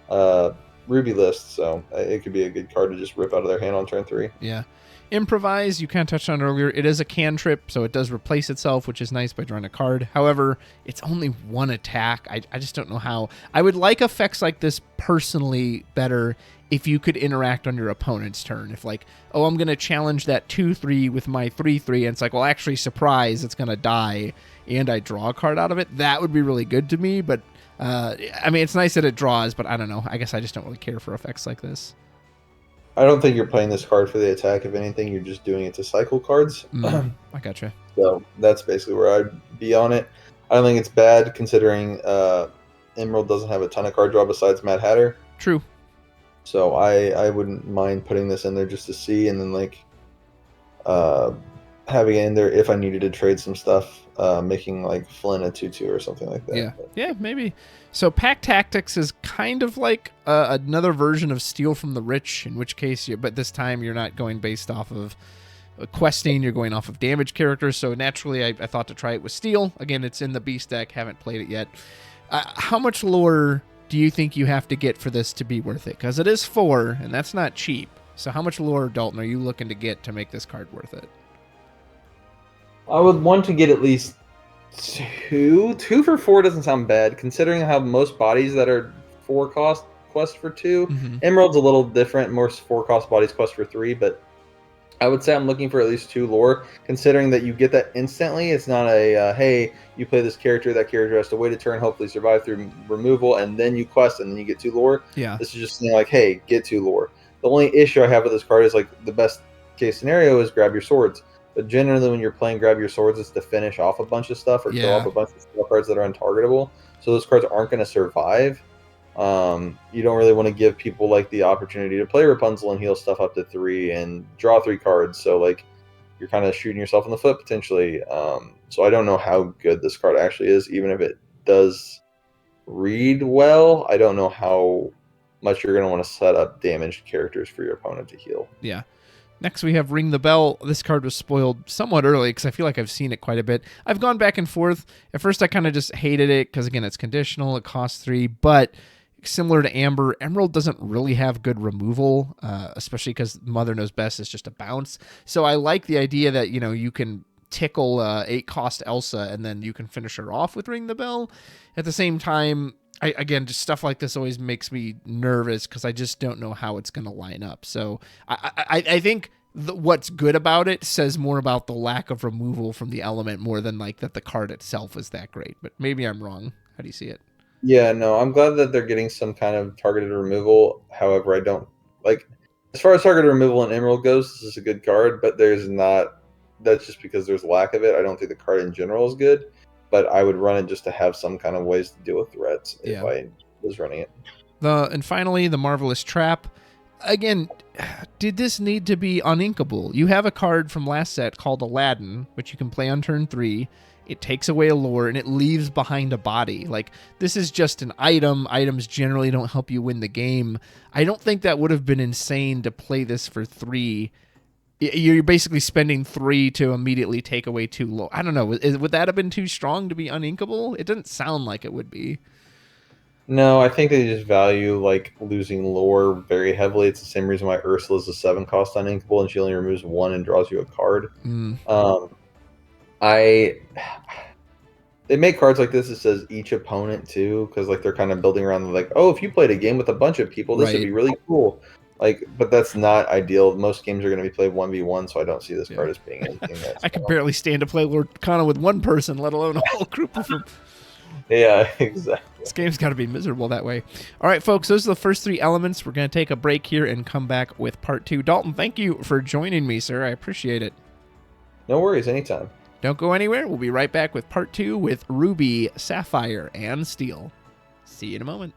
S3: Ruby list. So it could be a good card to just rip out of their hand on turn 3.
S1: Yeah. Improvise, you kind of touched on earlier. It is a cantrip, so it does replace itself, which is nice by drawing a card. However, it's only one attack. I just don't know how. I would like effects like this personally better if you could interact on your opponent's turn. If like, oh, I'm going to challenge that 2/3 with my 3/3, and it's like, well, actually, surprise, it's going to die, and I draw a card out of it. That would be really good to me, but I mean, it's nice that it draws, but I don't know. I guess I just don't really care for effects like this.
S3: I don't think you're playing this card for the attack. If anything, you're just doing it to cycle cards.
S1: I gotcha.
S3: So that's basically where I'd be on it. I don't think it's bad considering Emerald doesn't have a ton of card draw besides Mad Hatter.
S1: True.
S3: So I wouldn't mind putting this in there just to see, and then like having it in there if I needed to trade some stuff, making like Flynn a 2/2 or something like that.
S1: Yeah, yeah, maybe. So Pack Tactics is kind of like another version of Steal from the Rich, in which case, but this time you're not going based off of questing, you're going off of damage characters. So naturally, I thought to try it with Steal. Again, it's in the Beast deck, haven't played it yet. How much lore do you think you have to get for this to be worth it? Because it is 4, and that's not cheap. So how much lore, Dalton, are you looking to get to make this card worth it?
S3: I would want to get at least 2. 2 for 4 doesn't sound bad, considering how most bodies that are 4 cost quest for 2.
S1: Mm-hmm.
S3: Emerald's a little different. Most 4 cost bodies quest for 3, but I would say I'm looking for at least 2 lore, considering that you get that instantly. It's not a, hey, you play this character, that character has to wait a turn, hopefully survive through removal, and then you quest, and then you get 2 lore.
S1: Yeah.
S3: This is just saying, like, hey, get 2 lore. The only issue I have with this card is, like, the best case scenario is grab your swords. But generally, when you're playing grab your swords, it's to finish off a bunch of stuff or kill off a bunch of spell cards that are untargetable. So those cards aren't going to survive. You don't really want to give people like the opportunity to play Rapunzel and heal stuff up to 3 and draw 3 cards. So like you're kind of shooting yourself in the foot potentially. So I don't know how good this card actually is, even if it does read well. I don't know how much you're going to want to set up damaged characters for your opponent to heal.
S1: Yeah. Next, we have Ring the Bell. This card was spoiled somewhat early because I feel like I've seen it quite a bit. I've gone back and forth. At first, I kind of just hated it because, again, it's conditional. It costs 3. But similar to Amber, Emerald doesn't really have good removal, especially because Mother Knows Best is just a bounce. So I like the idea that, you can tickle 8-cost Elsa and then you can finish her off with Ring the Bell. At the same time, again, just stuff like this always makes me nervous because I just don't know how it's going to line up. So I think what's good about it says more about the lack of removal from the element more than like that the card itself is that great. But maybe I'm wrong. How do you see it?
S3: Yeah, no, I'm glad that they're getting some kind of targeted removal. However, I don't like as far as targeted removal in Emerald goes, this is a good card, but there's not. That's just because there's lack of it. I don't think the card in general is good. But I would run it just to have some kind of ways to deal with threats if I was running it.
S1: And finally, the Marvelous Trap. Again, did this need to be uninkable? You have a card from last set called Aladdin, which you can play on turn 3. It takes away a lore, and it leaves behind a body. Like, this is just an item. Items generally don't help you win the game. I don't think that would have been insane to play this for 3. You're basically spending 3 to immediately take away 2 lore. I don't know. Would that have been too strong to be uninkable? It doesn't sound like it would be.
S3: No, I think they just value like losing lore very heavily. It's the same reason why Ursula's a 7-cost uninkable, and she only removes 1 and draws you a card. They make cards like this that says each opponent too, because like they're kind of building around like, oh, if you played a game with a bunch of people, this would be really cool. But that's not ideal. Most games are going to be played 1v1, so I don't see this
S1: Yeah.
S3: card as being anything that's.
S1: I could barely stand to play Lorcana with one person, let alone a whole group of them.
S3: Yeah, exactly.
S1: This game's got to be miserable that way. All right, folks, those are the first 3 elements. We're going to take a break here and come back with part 2. Dalton, thank you for joining me, sir. I appreciate it.
S3: No worries, anytime.
S1: Don't go anywhere. We'll be right back with part 2 with Ruby, Sapphire, and Steel. See you in a moment.